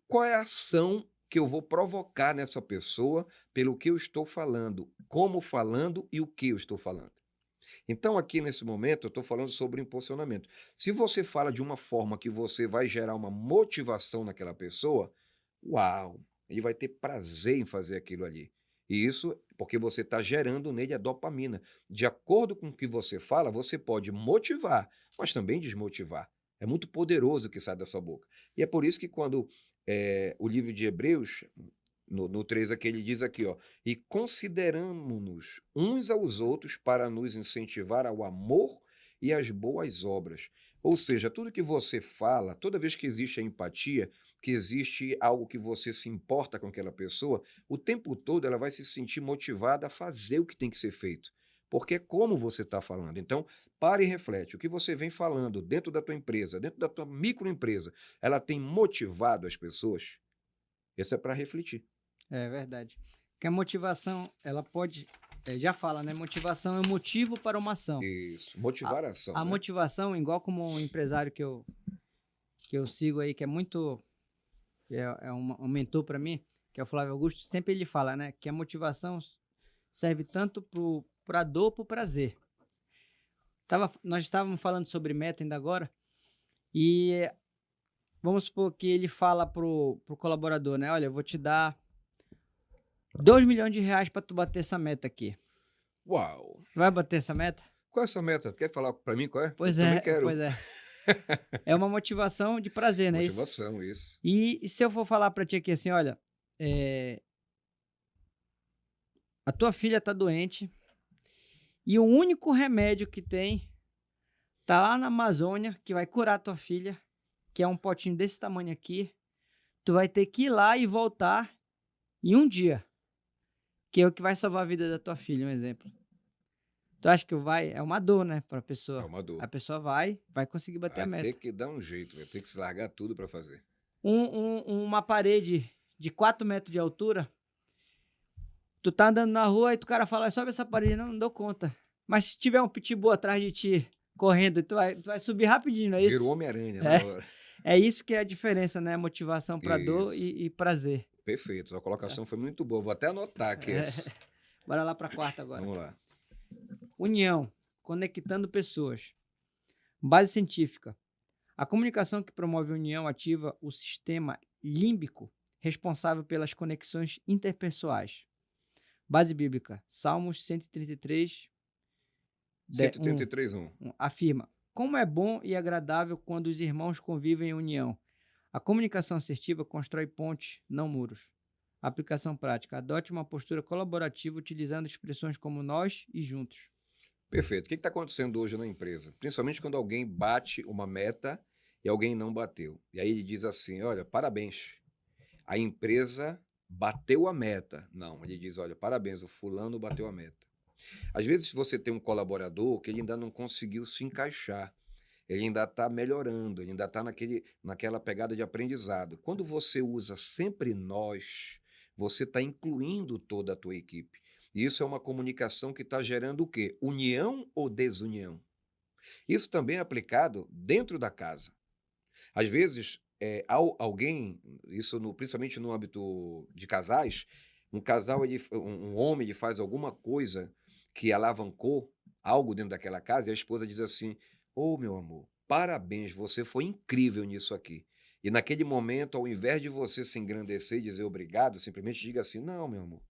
Qual é a ação que eu vou provocar nessa pessoa pelo que eu estou falando, como falando e o que eu estou falando? Então, aqui nesse momento, eu estou falando sobre impulsionamento. Se você fala de uma forma que você vai gerar uma motivação naquela pessoa, uau, ele vai ter prazer em fazer aquilo ali. E isso porque você está gerando nele a dopamina. De acordo com o que você fala, você pode motivar, mas também desmotivar. É muito poderoso o que sai da sua boca. E é por isso que quando o livro de Hebreus, no 3 aqui, ele diz aqui, ó, e consideramo-nos uns aos outros para nos incentivar ao amor e às boas obras. Ou seja, tudo que você fala, toda vez que existe a empatia, que existe algo que você se importa com aquela pessoa, o tempo todo ela vai se sentir motivada a fazer o que tem que ser feito. Porque é como você está falando. Então, pare e reflete. O que você vem falando dentro da tua empresa, dentro da tua microempresa, ela tem motivado as pessoas? Isso é para refletir. É verdade. Porque a motivação, ela pode. Já fala, né? Motivação é um motivo para uma ação. Isso, A, motivar a ação, a né. motivação, igual como um empresário que eu sigo aí, que é muito. Um mentor para mim, que é o Flávio Augusto, sempre ele fala, né? Que a motivação serve tanto para dor, para o prazer. Nós estávamos falando sobre meta ainda agora, e vamos supor que ele fala pro colaborador, né? Olha, eu vou te dar 2 milhões de reais para tu bater essa meta aqui. Uau! Vai bater essa meta? Qual é essa meta? Quer falar para mim qual é? Eu Pois também é, quero. pois é. É uma motivação de prazer, não é isso? Motivação, isso. E se eu for falar para ti aqui assim, olha, eh, a tua filha tá doente e o único remédio que tem tá lá na Amazônia que vai curar a tua filha, que é um potinho desse tamanho aqui. Tu vai ter que ir lá e voltar em um dia, que é o que vai salvar a vida da tua filha, um exemplo. Tu acha que vai? É uma dor, né, pra É pessoa. uma A dor. pessoa vai conseguir bater a Vai ter meta. que dar um jeito, vai ter que se largar tudo para fazer. Uma parede de 4 metros de altura, tu tá andando na rua e o cara fala: sobe essa parede. Não dou conta. Mas se tiver um pitbull atrás de ti, correndo, tu vai subir rapidinho, não é Vira o isso? Homem-Aranha na É, hora. é isso que é a diferença, né? Motivação pra dor Isso, e prazer. perfeito, a Tá? colocação foi muito boa, vou até anotar aqui É. essa. Bora lá pra quarta agora. Vamos lá. União, conectando pessoas. Base científica. A comunicação que promove a união ativa o sistema límbico, responsável pelas conexões interpessoais. Base bíblica, Salmos 133, 1, 133:1. afirma: como é bom e agradável quando os irmãos convivem em união. A comunicação assertiva constrói pontes, não muros. Aplicação prática, adote uma postura colaborativa utilizando expressões como nós e juntos. Perfeito. O que está acontecendo hoje na empresa? Principalmente quando alguém bate uma meta e alguém não bateu. E aí ele diz assim: olha, parabéns, a empresa bateu a meta. Não, ele diz: olha, parabéns, o fulano bateu a meta. Às vezes você tem um colaborador que ele ainda não conseguiu se encaixar, ele ainda está melhorando, ele ainda está naquela pegada de aprendizado. Quando você usa sempre nós, você está incluindo toda a tua equipe. E isso é uma comunicação que está gerando o quê? União ou desunião? Isso também é aplicado dentro da casa. Às vezes, alguém, principalmente no âmbito de casais, um casal, um homem, ele faz alguma coisa que alavancou algo dentro daquela casa e a esposa diz assim: ô meu amor, parabéns, você foi incrível nisso aqui. E naquele momento, ao invés de você se engrandecer e dizer obrigado, simplesmente diga assim: não, meu amor,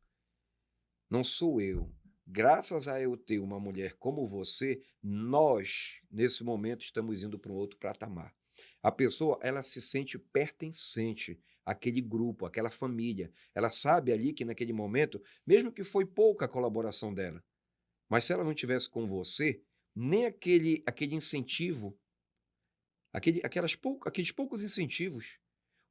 não sou eu. Graças a eu ter uma mulher como você, nós, nesse momento, estamos indo para um outro patamar. A pessoa, ela se sente pertencente àquele grupo, àquela família. Ela sabe ali que naquele momento, mesmo que foi pouca a colaboração dela, mas se ela não tivesse com você, nem aquele incentivo, aqueles poucos incentivos,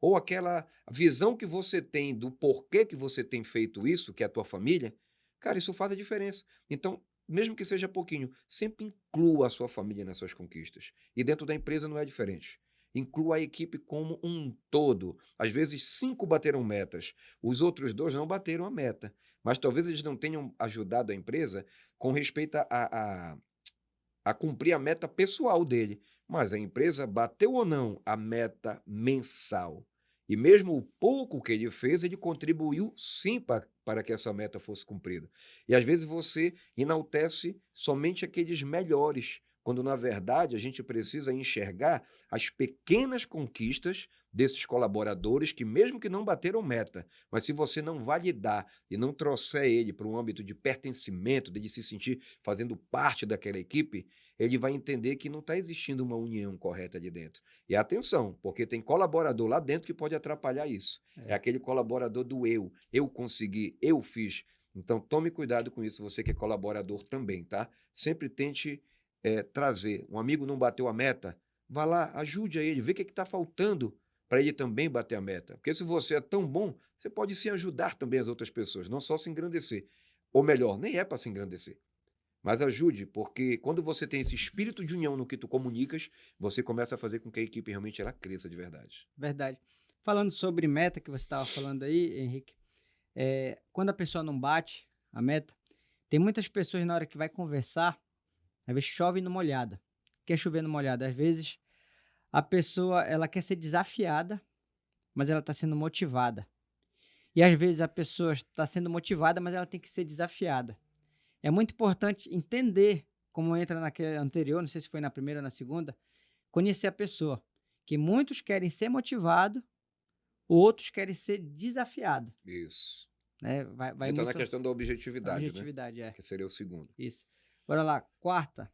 ou aquela visão que você tem do porquê que você tem feito isso, que é a tua família, cara, isso faz a diferença. Então, mesmo que seja pouquinho, sempre inclua a sua família nas suas conquistas. E dentro da empresa não é diferente. Inclua a equipe como um todo. Às vezes, 5 bateram metas, os outros 2 não bateram a meta. Mas talvez eles não tenham ajudado a empresa com respeito a cumprir a meta pessoal dele, mas a empresa bateu ou não a meta mensal. E mesmo o pouco que ele fez, ele contribuiu sim para que essa meta fosse cumprida. E às vezes você enaltece somente aqueles melhores, quando na verdade a gente precisa enxergar as pequenas conquistas desses colaboradores que mesmo que não bateram meta, mas se você não validar e não trouxer ele para um âmbito de pertencimento, de ele se sentir fazendo parte daquela equipe, ele vai entender que não está existindo uma união correta ali dentro. E atenção, porque tem colaborador lá dentro que pode atrapalhar isso. É aquele colaborador do eu consegui, eu fiz. Então tome cuidado com isso, você que é colaborador também, tá? Sempre tente trazer. Um amigo não bateu a meta, vá lá, ajude a ele, vê o que está faltando para ele também bater a meta. Porque se você é tão bom, você pode se ajudar também as outras pessoas, não só se engrandecer. Ou melhor, nem é para se engrandecer. Mas ajude, porque quando você tem esse espírito de união no que tu comunicas, você começa a fazer com que a equipe realmente ela cresça de verdade. Verdade. Falando sobre meta que você estava falando aí, Henrique, quando a pessoa não bate a meta, tem muitas pessoas na hora que vai conversar, às vezes chove no molhado. Quer chover no molhado? Às vezes a pessoa ela quer ser desafiada, mas ela está sendo motivada. E às vezes a pessoa está sendo motivada, mas ela tem que ser desafiada. É muito importante entender, como entra naquele anterior, não sei se foi na primeira ou na segunda, conhecer a pessoa. Que muitos querem ser motivados, outros querem ser desafiados. Isso. Né? Vai Então, na muito questão da a objetividade, né? objetividade, Que seria o segundo. Isso. Bora lá, quarta,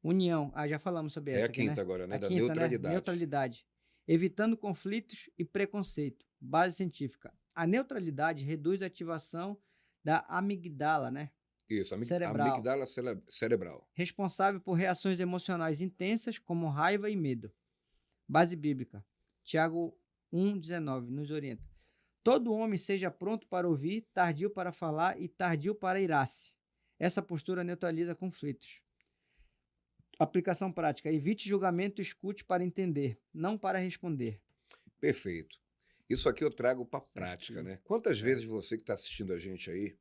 união. Já falamos sobre É a essa aqui, né? quinta agora, né? A Da quinta, né? neutralidade. Neutralidade. Evitando conflitos e preconceito. Base científica. A neutralidade reduz a ativação da amigdala, né? Isso, Cerebral. amigdala cerebral. Responsável por reações emocionais intensas como raiva e medo. Base bíblica. Tiago 1,19 nos orienta. Todo homem seja pronto para ouvir, tardio para falar e tardio para irar-se. Essa postura neutraliza conflitos. Aplicação prática. Evite julgamento e escute para entender, não para responder. Perfeito. Isso aqui eu trago para a prática, né? Quantas É. vezes você que está assistindo a gente aí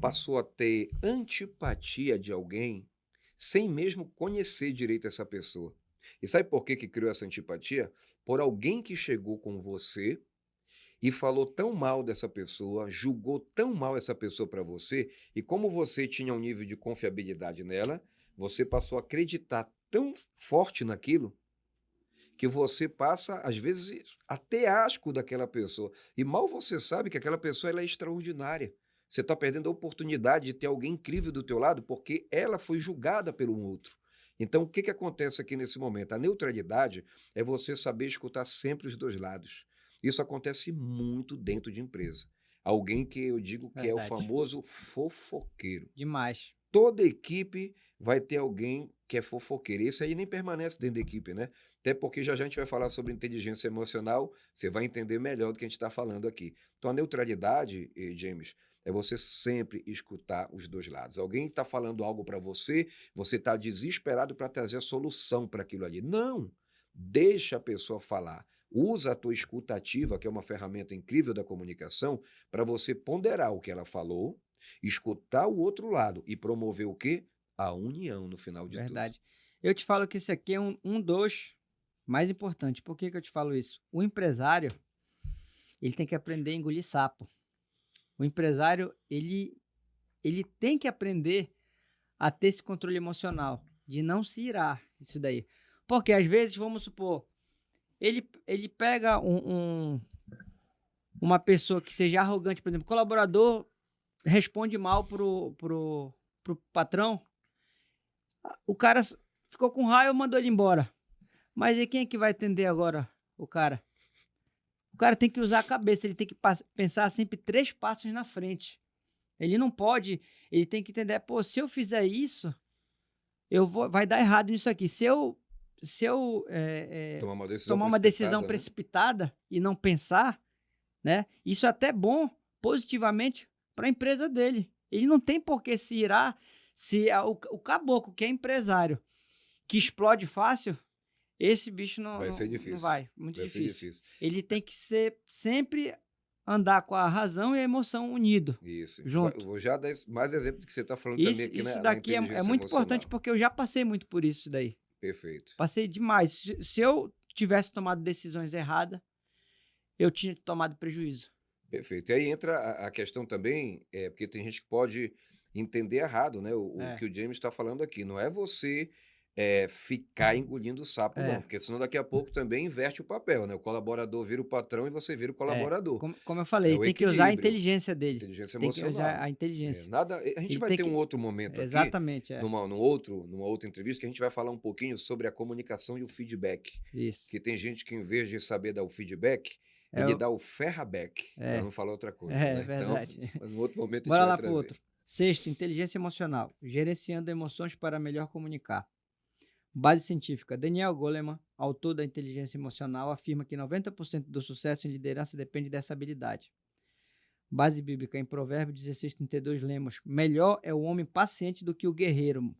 passou a ter antipatia de alguém sem mesmo conhecer direito essa pessoa? E sabe por que criou essa antipatia? Por alguém que chegou com você e falou tão mal dessa pessoa, julgou tão mal essa pessoa para você, e como você tinha um nível de confiabilidade nela, você passou a acreditar tão forte naquilo que você passa, às vezes, até asco daquela pessoa. E mal você sabe que aquela pessoa ela é extraordinária. Você está perdendo a oportunidade de ter alguém incrível do teu lado porque ela foi julgada pelo outro. Então, o que acontece aqui nesse momento? A neutralidade é você saber escutar sempre os dois lados. Isso acontece muito dentro de empresa. Alguém que eu digo que é o Verdade. famoso fofoqueiro. Demais. Toda equipe vai ter alguém que é fofoqueiro. Esse aí nem permanece dentro da equipe, né? Até porque já a gente vai falar sobre inteligência emocional, você vai entender melhor do que a gente está falando aqui. Então, a neutralidade, James, é você sempre escutar os dois lados. Alguém está falando algo para você, você está desesperado para trazer a solução para aquilo ali. Não! Deixa a pessoa falar. Usa a tua escuta ativa, que é uma ferramenta incrível da comunicação, para você ponderar o que ela falou, escutar o outro lado e promover o quê? A união no final de tudo. Verdade. Eu te falo que esse aqui é um dos mais importantes. Por que que eu te falo isso? O empresário, ele tem que aprender a engolir sapo. O empresário, ele tem que aprender a ter esse controle emocional, de não se irar, isso daí. Porque às vezes, vamos supor, ele pega uma pessoa que seja arrogante, por exemplo, colaborador responde mal pro patrão, o cara ficou com raiva e mandou ele embora. Mas e quem é que vai atender agora o cara? O cara tem que usar a cabeça, ele tem que pensar sempre 3 passos na frente. Ele não pode, ele tem que entender, pô, se eu fizer isso, vai dar errado nisso aqui. Se eu Tomar uma decisão tomar uma decisão precipitada, né? precipitada e não pensar, né? Isso é até bom positivamente para a empresa dele. Ele não tem por que se irar se o caboclo, que é empresário, que explode fácil, esse bicho Vai ser não difícil. vai, muito Vai ser difícil. difícil. Ele tem que ser sempre andar com a razão e a emoção unido, Isso. junto. Vou já dar mais exemplos que você está falando também Isso, aqui isso na daqui é inteligência muito importante emocional. porque eu já passei muito por isso daí. Perfeito. Passei demais. Se eu tivesse tomado decisões erradas, eu tinha tomado prejuízo. Perfeito. E aí entra a questão também, porque tem gente que pode entender errado, né? O É, que o James está falando aqui. Não é você ficar engolindo o sapo, não, é, porque senão daqui a pouco também inverte o papel, né? O colaborador vira o patrão e você vira o é. colaborador. Como eu É falei, o tem que usar a equilíbrio, inteligência dele. inteligência Tem que usar emocional. a inteligência. Nada, a gente Ele vai tem ter um que. outro momento aqui, Exatamente, é. numa outra entrevista, que a gente vai falar um pouquinho sobre a comunicação e o feedback. Isso. Que tem gente que, em vez de saber dar o feedback, É, ele dá o ferraback, para é, não falar outra coisa, é né? Então, verdade. mas em outro momento a gente Bora vai lá pro trazer. outro. Sexto, inteligência emocional. Gerenciando emoções para melhor comunicar. Base científica. Daniel Goleman, autor da inteligência emocional, afirma que 90% do sucesso em liderança depende dessa habilidade. Base bíblica. Em Provérbios 16:32, lemos: melhor é o homem paciente do que o guerreiro.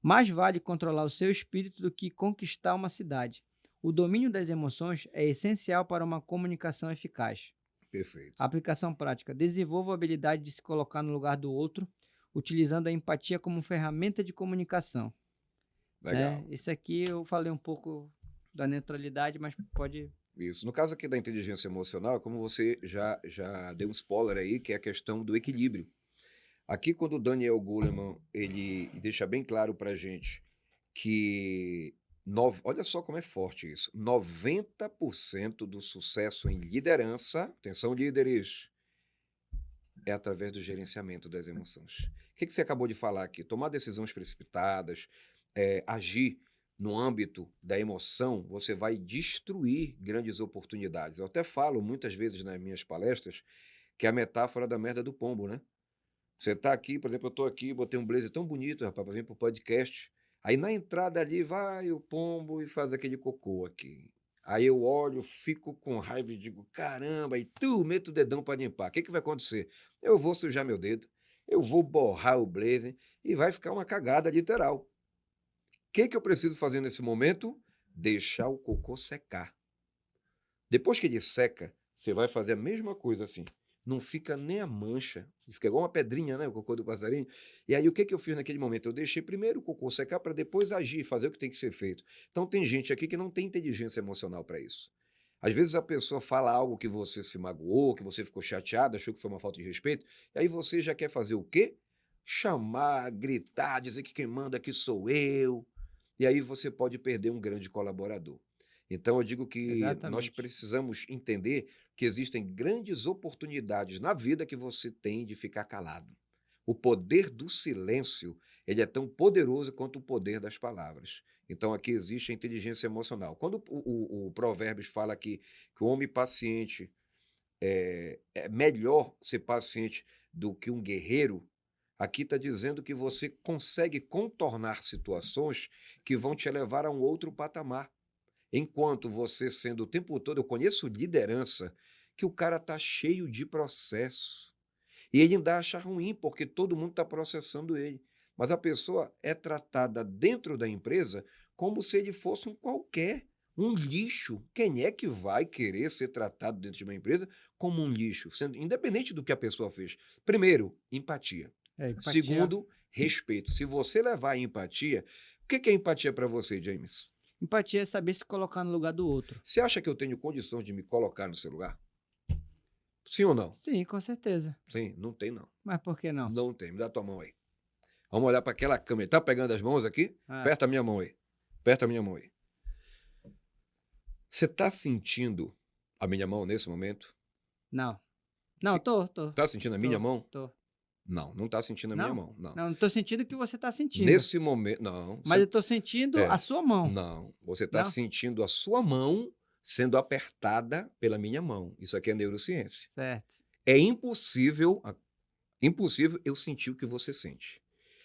Mais vale controlar o seu espírito do que conquistar uma cidade. O domínio das emoções é essencial para uma comunicação eficaz. Perfeito. Aplicação prática. Desenvolva a habilidade de se colocar no lugar do outro, utilizando a empatia como ferramenta de comunicação. Né? Legal. Isso aqui eu falei um pouco da neutralidade, mas pode. Isso. No caso aqui da inteligência emocional, como você já deu um spoiler aí, que é a questão do equilíbrio. Aqui, quando o Daniel Goleman, ele deixa bem claro para gente que, olha só como é forte isso, 90% do sucesso em liderança, atenção líderes, é através do gerenciamento das emoções. O que você acabou de falar aqui? Tomar decisões precipitadas, agir no âmbito da emoção, você vai destruir grandes oportunidades. Eu até falo muitas vezes nas minhas palestras que é a metáfora da merda do pombo, né? Você tá aqui, por exemplo, eu tô aqui, botei um blazer tão bonito, rapaz, pra vir pro podcast. Aí na entrada ali vai o pombo e faz aquele cocô aqui. Aí eu olho, fico com raiva e digo, caramba, e tu meto o dedão para limpar. O que que vai acontecer? Eu vou sujar meu dedo, eu vou borrar o blazer e vai ficar uma cagada literal. O que que eu preciso fazer nesse momento? Deixar o cocô secar. Depois que ele seca, você vai fazer a mesma coisa assim. Não fica nem a mancha, fica igual uma pedrinha, né, o cocô do passarinho. E aí o que que eu fiz naquele momento? Eu deixei primeiro o cocô secar para depois agir, fazer o que tem que ser feito. Então tem gente aqui que não tem inteligência emocional para isso. Às vezes a pessoa fala algo que você se magoou, que você ficou chateado, achou que foi uma falta de respeito, e aí você já quer fazer o quê? Chamar, gritar, dizer que quem manda aqui sou eu. E aí você pode perder um grande colaborador. Então eu digo que nós Exatamente. precisamos entender que existem grandes oportunidades na vida que você tem de ficar calado. O poder do silêncio, ele é tão poderoso quanto o poder das palavras. Então aqui existe a inteligência emocional. Quando o Provérbios fala que o homem paciente é melhor ser paciente do que um guerreiro, aqui está dizendo que você consegue contornar situações que vão te levar a um outro patamar. Enquanto você sendo o tempo todo, eu conheço liderança que o cara está cheio de processo. E ele ainda acha ruim, porque todo mundo está processando ele. Mas a pessoa é tratada dentro da empresa como se ele fosse um qualquer, um lixo. Quem é que vai querer ser tratado dentro de uma empresa como um lixo, sendo independente do que a pessoa fez? Primeiro, empatia. É, empatia. Segundo, respeito. Se você levar a empatia, o que é empatia para você, James? Empatia é saber se colocar no lugar do outro. Você acha que eu tenho condições de me colocar no seu lugar? Sim ou não? Sim, com certeza. Sim, não tem não. Mas por que não? Não tem. Me dá tua mão aí. Vamos olhar para aquela câmera. Tá pegando as mãos aqui? Ah, Aperta a minha mão aí. Aperta a minha mão aí. Você está sentindo a minha mão nesse momento? não. Não, Que- tô. Tá sentindo a minha mão? Tô. Não, não tá sentindo a minha Não? mão. Não. Não, não tô sentindo o que você tá sentindo. Nesse momento, não. Mas eu tô sentindo a É, sua mão. não. Você está Não? sentindo a sua mão sendo apertada pela minha mão. Isso aqui é neurociência. Certo. É impossível, impossível eu sentir o que você sente,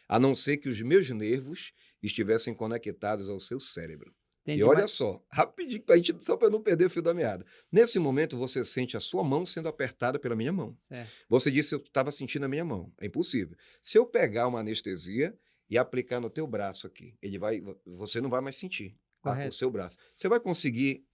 a não ser que os meus nervos estivessem conectados ao seu cérebro. E Entendi, olha mas só, rapidinho, pra gente, só para eu não perder o fio da meada. Nesse momento, você sente a sua mão sendo apertada pela minha mão. certo. Você disse eu estava sentindo a minha mão. É impossível. Se eu pegar uma anestesia e aplicar no teu braço aqui, você não vai mais sentir o Correto. seu braço. Você vai conseguir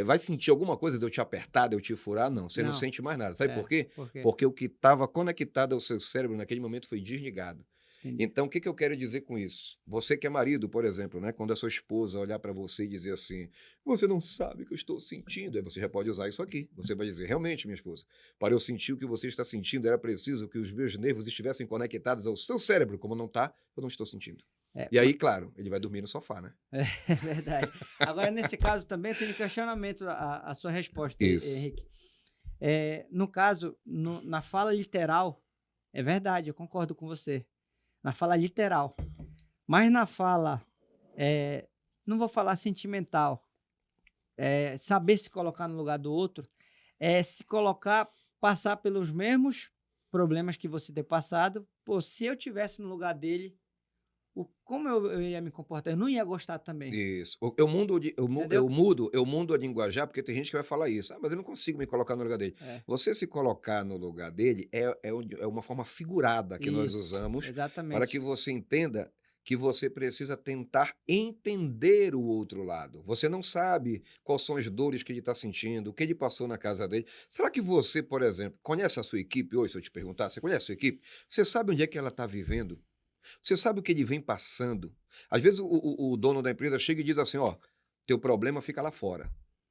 vai sentir alguma coisa de eu te apertar, de eu te furar? Não, você não Não. sente mais nada. Sabe por É. quê? Por quê? Porque o que estava conectado ao seu cérebro naquele momento foi desligado. Entendi. Então, o que eu quero dizer com isso? Você que é marido, por exemplo, né? Quando a sua esposa olhar para você e dizer assim, você não sabe o que eu estou sentindo, aí você já pode usar isso aqui. Você vai dizer, realmente, minha esposa, para eu sentir o que você está sentindo, era preciso que os meus nervos estivessem conectados ao seu cérebro. Como não está, eu não estou sentindo. É, E aí, claro, ele vai dormir no sofá, né? é verdade. Agora, nesse caso também, eu tenho questionamento a sua resposta, Isso. Henrique. No caso, na fala literal, é verdade, eu concordo com você. Na fala literal. Mas na fala, não vou falar sentimental, saber se colocar no lugar do outro, se colocar, passar pelos mesmos problemas que você ter passado. Pô, se eu tivesse no lugar dele, como eu ia me comportar? Eu não ia gostar também, Isso. Eu entendeu? mudo a linguajar, porque tem gente que vai falar isso. Ah, mas eu não consigo me colocar no lugar dele. É, Você se colocar no lugar dele é uma forma figurada que nós isso, usamos para que exatamente. você entenda que você precisa tentar entender o outro lado. Você não sabe quais são as dores que ele está sentindo, o que ele passou na casa dele. Será que você, por exemplo, conhece a sua equipe hoje, se eu te perguntar? Você conhece a sua equipe? Você sabe onde é que ela está vivendo? Você sabe o que ele vem passando? Às vezes o dono da empresa chega e diz assim: ó, teu problema fica lá fora.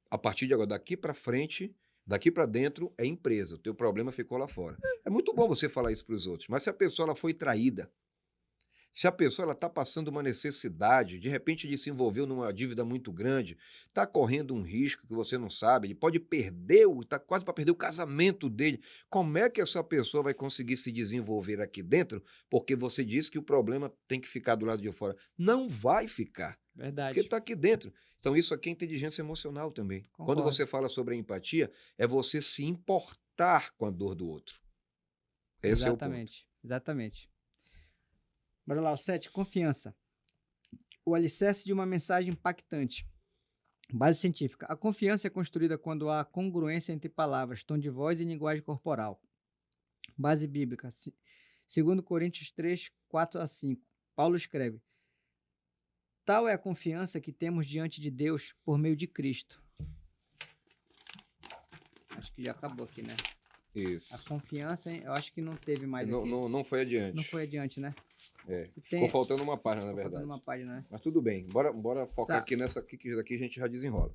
A partir de agora, daqui para frente, daqui para dentro é empresa. O teu problema ficou lá fora. É muito bom você falar isso para os outros, mas se a pessoa ela foi traída, se a pessoa ela está passando uma necessidade, de repente ele se envolveu numa dívida muito grande, está correndo um risco que você não sabe, ele pode perder, está quase para perder o casamento dele. Como é que essa pessoa vai conseguir se desenvolver aqui dentro? Porque você disse que o problema tem que ficar do lado de fora. Não vai ficar, porque Verdade, está aqui dentro. Então isso aqui é inteligência emocional também. Quando concordo. você fala sobre a empatia, é você se importar com a dor do outro. Esse é o ponto. Exatamente, exatamente. Bora lá, o 7, confiança. O alicerce de uma mensagem impactante. Base científica. A confiança é construída quando há congruência entre palavras, tom de voz e linguagem corporal. Base bíblica. 2 Coríntios 3, 4 a 5. Paulo escreve: Tal é a confiança que temos diante de Deus por meio de Cristo. Acho que já acabou aqui, né? A Isso. confiança, hein? Eu acho que não teve mais Não, aqui. não foi adiante. Não foi adiante, né? Ficou faltando uma página, na Ficou faltando verdade. uma página, né? Mas tudo bem, bora focar Tá. aqui nessa aqui, que daqui a gente já desenrola.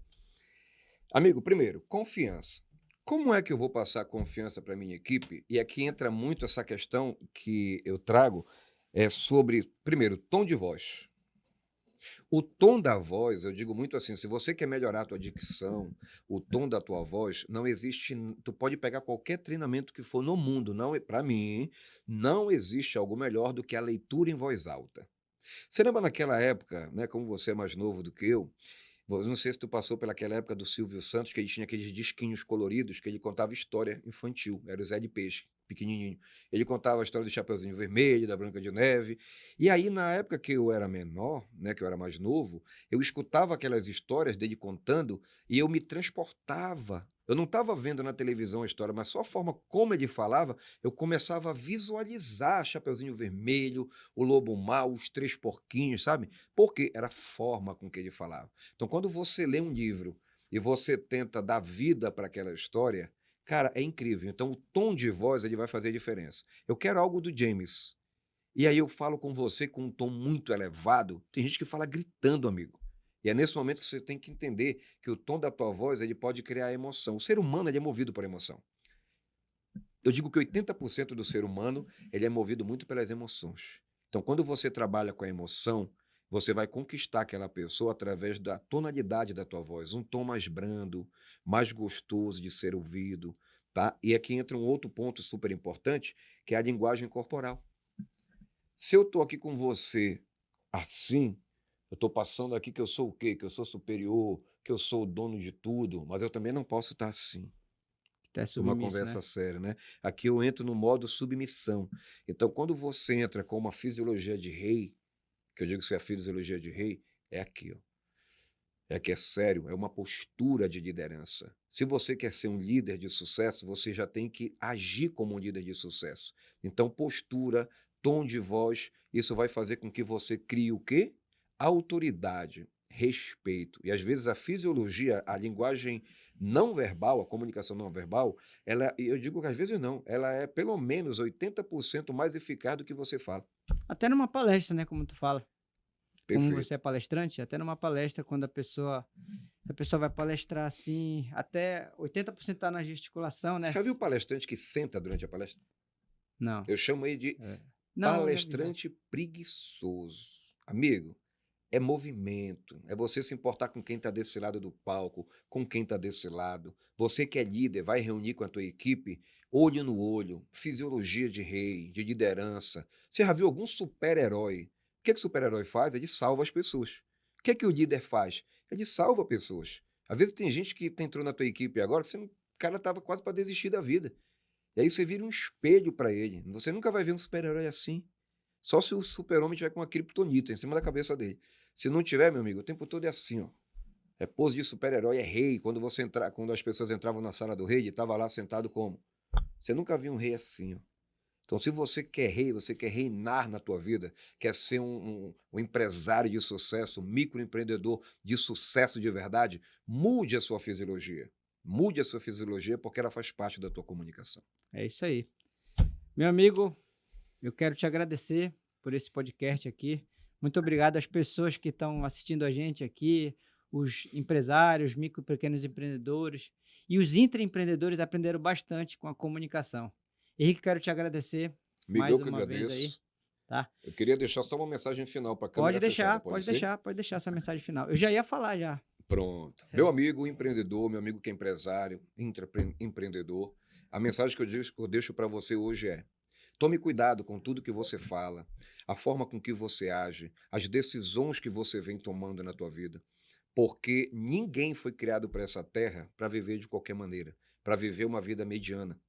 Amigo, primeiro, confiança. Como é que eu vou passar confiança para minha equipe? E aqui entra muito essa questão que eu trago, sobre, primeiro, tom de voz. O tom da voz, eu digo muito assim, se você quer melhorar a tua dicção, o tom da tua voz, não existe, tu pode pegar qualquer treinamento que for no mundo, não, para mim, não existe algo melhor do que a leitura em voz alta. Você lembra naquela época, né, como você é mais novo do que eu, não sei se tu passou pelaquela época do Silvio Santos, que ele tinha aqueles disquinhos coloridos que ele contava história infantil, era o Zé de Peixe, pequenininho. Ele contava a história do Chapeuzinho Vermelho, da Branca de Neve. E aí, na época que eu era menor, né, que eu era mais novo, eu escutava aquelas histórias dele contando e eu me transportava. Eu não estava vendo na televisão a história, mas só a forma como ele falava, eu começava a visualizar Chapeuzinho Vermelho, o Lobo Mau, os Três Porquinhos, sabe? Porque era a forma com que ele falava. Então, quando você lê um livro e você tenta dar vida para aquela história, cara, é incrível. Então, o tom de voz ele vai fazer a diferença. Eu quero algo do James. E aí eu falo com você com um tom muito elevado. Tem gente que fala gritando, amigo. E é nesse momento que você tem que entender que o tom da tua voz ele pode criar emoção. O ser humano ele é movido por emoção. Eu digo que 80% do ser humano ele é movido muito pelas emoções. Então, quando você trabalha com a emoção, você vai conquistar aquela pessoa através da tonalidade da tua voz, um tom mais brando, mais gostoso de ser ouvido, tá? E aqui entra um outro ponto super importante, que é a linguagem corporal. Se eu tô aqui com você assim, eu tô passando aqui que eu sou o quê? Que eu sou superior, que eu sou o dono de tudo, mas eu também não posso estar assim. Até Numa submisso, conversa né? séria, né. Aqui eu entro no modo submissão. Então quando você entra com uma fisiologia de rei, que eu digo que é a fisiologia de rei, é aqui, ó. É que é sério, é uma postura de liderança. Se você quer ser um líder de sucesso, você já tem que agir como um líder de sucesso. Então postura, tom de voz, isso vai fazer com que você crie o quê? Autoridade, respeito. E às vezes a fisiologia, a linguagem não verbal, a comunicação não verbal, ela, eu digo que às vezes não, ela é pelo menos 80% mais eficaz do que você fala. Até numa palestra, né, como tu fala. Como você é Perfeito. palestrante, até numa palestra, quando a pessoa vai palestrar assim, até 80% tá na gesticulação, Você né? já viu palestrante que senta durante a palestra? Não. Eu chamo ele de É. Não, eu já vi já. palestrante preguiçoso. Amigo, é movimento, é você se importar com quem está desse lado do palco, com quem está desse lado. Você que é líder, vai reunir com a tua equipe, olho no olho, fisiologia de rei, de liderança. Você já viu algum super-herói? O que que super-herói faz? Ele salva as pessoas. O que que o líder faz? Ele salva pessoas. Às vezes tem gente que entrou na tua equipe agora, que o cara estava quase para desistir da vida. E aí você vira um espelho para ele. Você nunca vai ver um super-herói assim. Só se o super-homem tiver com uma criptonita em cima da cabeça dele. Se não tiver, meu amigo, o tempo todo é assim, ó. É pose de super-herói, é rei. Quando as pessoas entravam na sala do rei, ele estava lá sentado como? Você nunca viu um rei assim, ó. Então, se você quer rei, você quer reinar na tua vida, quer ser um empresário de sucesso, um microempreendedor de sucesso de verdade, mude a sua fisiologia. Mude a sua fisiologia porque ela faz parte da tua comunicação. É isso aí. Meu amigo, eu quero te agradecer por esse podcast aqui. Muito obrigado às pessoas que estão assistindo a gente aqui, os empresários, micro e pequenos empreendedores e os intraempreendedores aprenderam bastante com a comunicação. Henrique, quero te agradecer Amigo, mais eu que uma vez aí, agradeço. tá? Eu queria deixar só uma mensagem final para a Pode câmera fechada, deixar, pode pode ser? deixar, pode deixar sua mensagem final. Eu já ia falar já. Pronto. Meu amigo empreendedor, meu amigo que é empresário, empreendedor, a mensagem que eu deixo para você hoje é: tome cuidado com tudo que você fala, a forma com que você age, as decisões que você vem tomando na tua vida, porque ninguém foi criado para essa terra para viver de qualquer maneira, para viver uma vida mediana.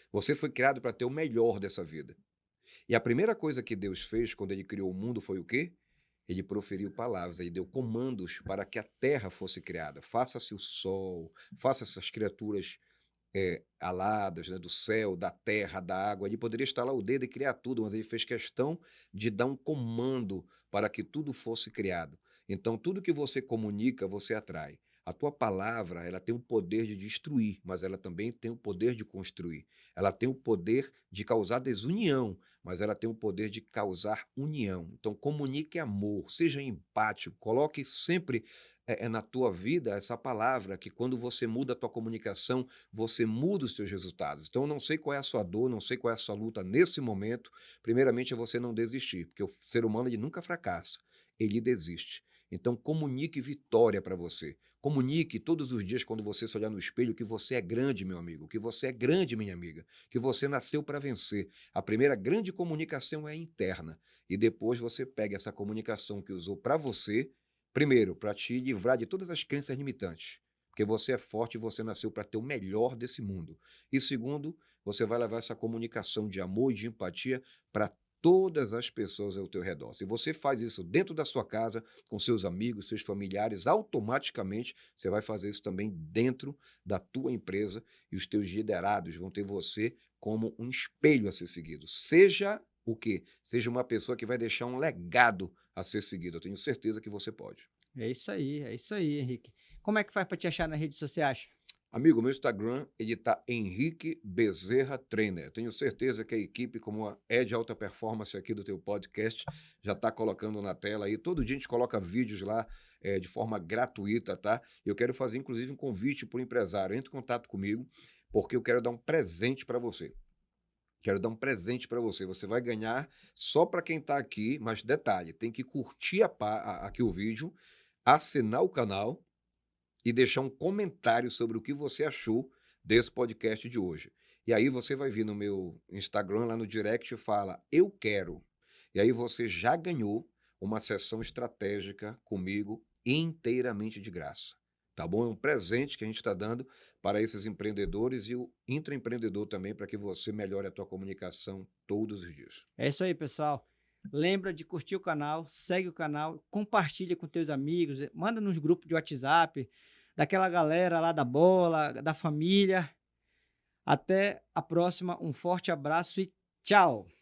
Você foi criado para ter o melhor dessa vida. E a primeira coisa que Deus fez quando ele criou o mundo foi o quê? Ele proferiu palavras, ele deu comandos para que a terra fosse criada. Faça-se o sol, faça essas criaturas aladas, né, do céu, da terra, da água. Ele poderia estalar o dedo e criar tudo, mas ele fez questão de dar um comando para que tudo fosse criado. Então, tudo que você comunica, você atrai. A tua palavra, ela tem o poder de destruir, mas ela também tem o poder de construir. Ela tem o poder de causar desunião, mas ela tem o poder de causar união. Então, comunique amor, seja empático, coloque sempre na tua vida essa palavra que quando você muda a tua comunicação, você muda os seus resultados. Então, eu não sei qual é a sua dor, não sei qual é a sua luta nesse momento. Primeiramente, é você não desistir, porque o ser humano ele nunca fracassa. ele desiste. Então, comunique vitória para você. Comunique todos os dias, quando você se olhar no espelho, que você é grande, meu amigo, que você é grande, minha amiga, que você nasceu para vencer. A primeira grande comunicação é interna. E depois você pega essa comunicação que usou para você, primeiro, para te livrar de todas as crenças limitantes. Porque você é forte e você nasceu para ter o melhor desse mundo. E segundo, você vai levar essa comunicação de amor e de empatia para todas as pessoas ao teu redor. Se você faz isso dentro da sua casa, com seus amigos, seus familiares, automaticamente você vai fazer isso também dentro da tua empresa e os teus liderados vão ter você como um espelho a ser seguido. Seja o quê? Seja uma pessoa que vai deixar um legado a ser seguido. Eu tenho certeza que você pode. É isso aí, Henrique. Como é que faz para te achar nas redes sociais? Amigo, meu Instagram, ele tá Henrique Bezerra Trainer. Tenho certeza que a equipe, como é de alta performance aqui do teu podcast, já está colocando na tela aí. Todo dia a gente coloca vídeos lá de forma gratuita, tá? Eu quero fazer, inclusive, um convite para o empresário. Entre em contato comigo, porque eu quero dar um presente para você. Quero dar um presente para você. Você vai ganhar só para quem está aqui, mas detalhe, tem que curtir aqui o vídeo, assinar o canal e deixar um comentário sobre o que você achou desse podcast de hoje. E aí você vai vir no meu Instagram, lá no direct, e fala, eu quero. E aí você já ganhou uma sessão estratégica comigo inteiramente de graça. Tá bom? É um presente que a gente está dando para esses empreendedores e o intraempreendedor também, para que você melhore a tua comunicação todos os dias. É isso aí, pessoal. Lembra de curtir o canal, segue o canal, compartilha com teus amigos, manda nos grupos de WhatsApp, daquela galera lá da bola, da família. Até a próxima, um forte abraço e tchau!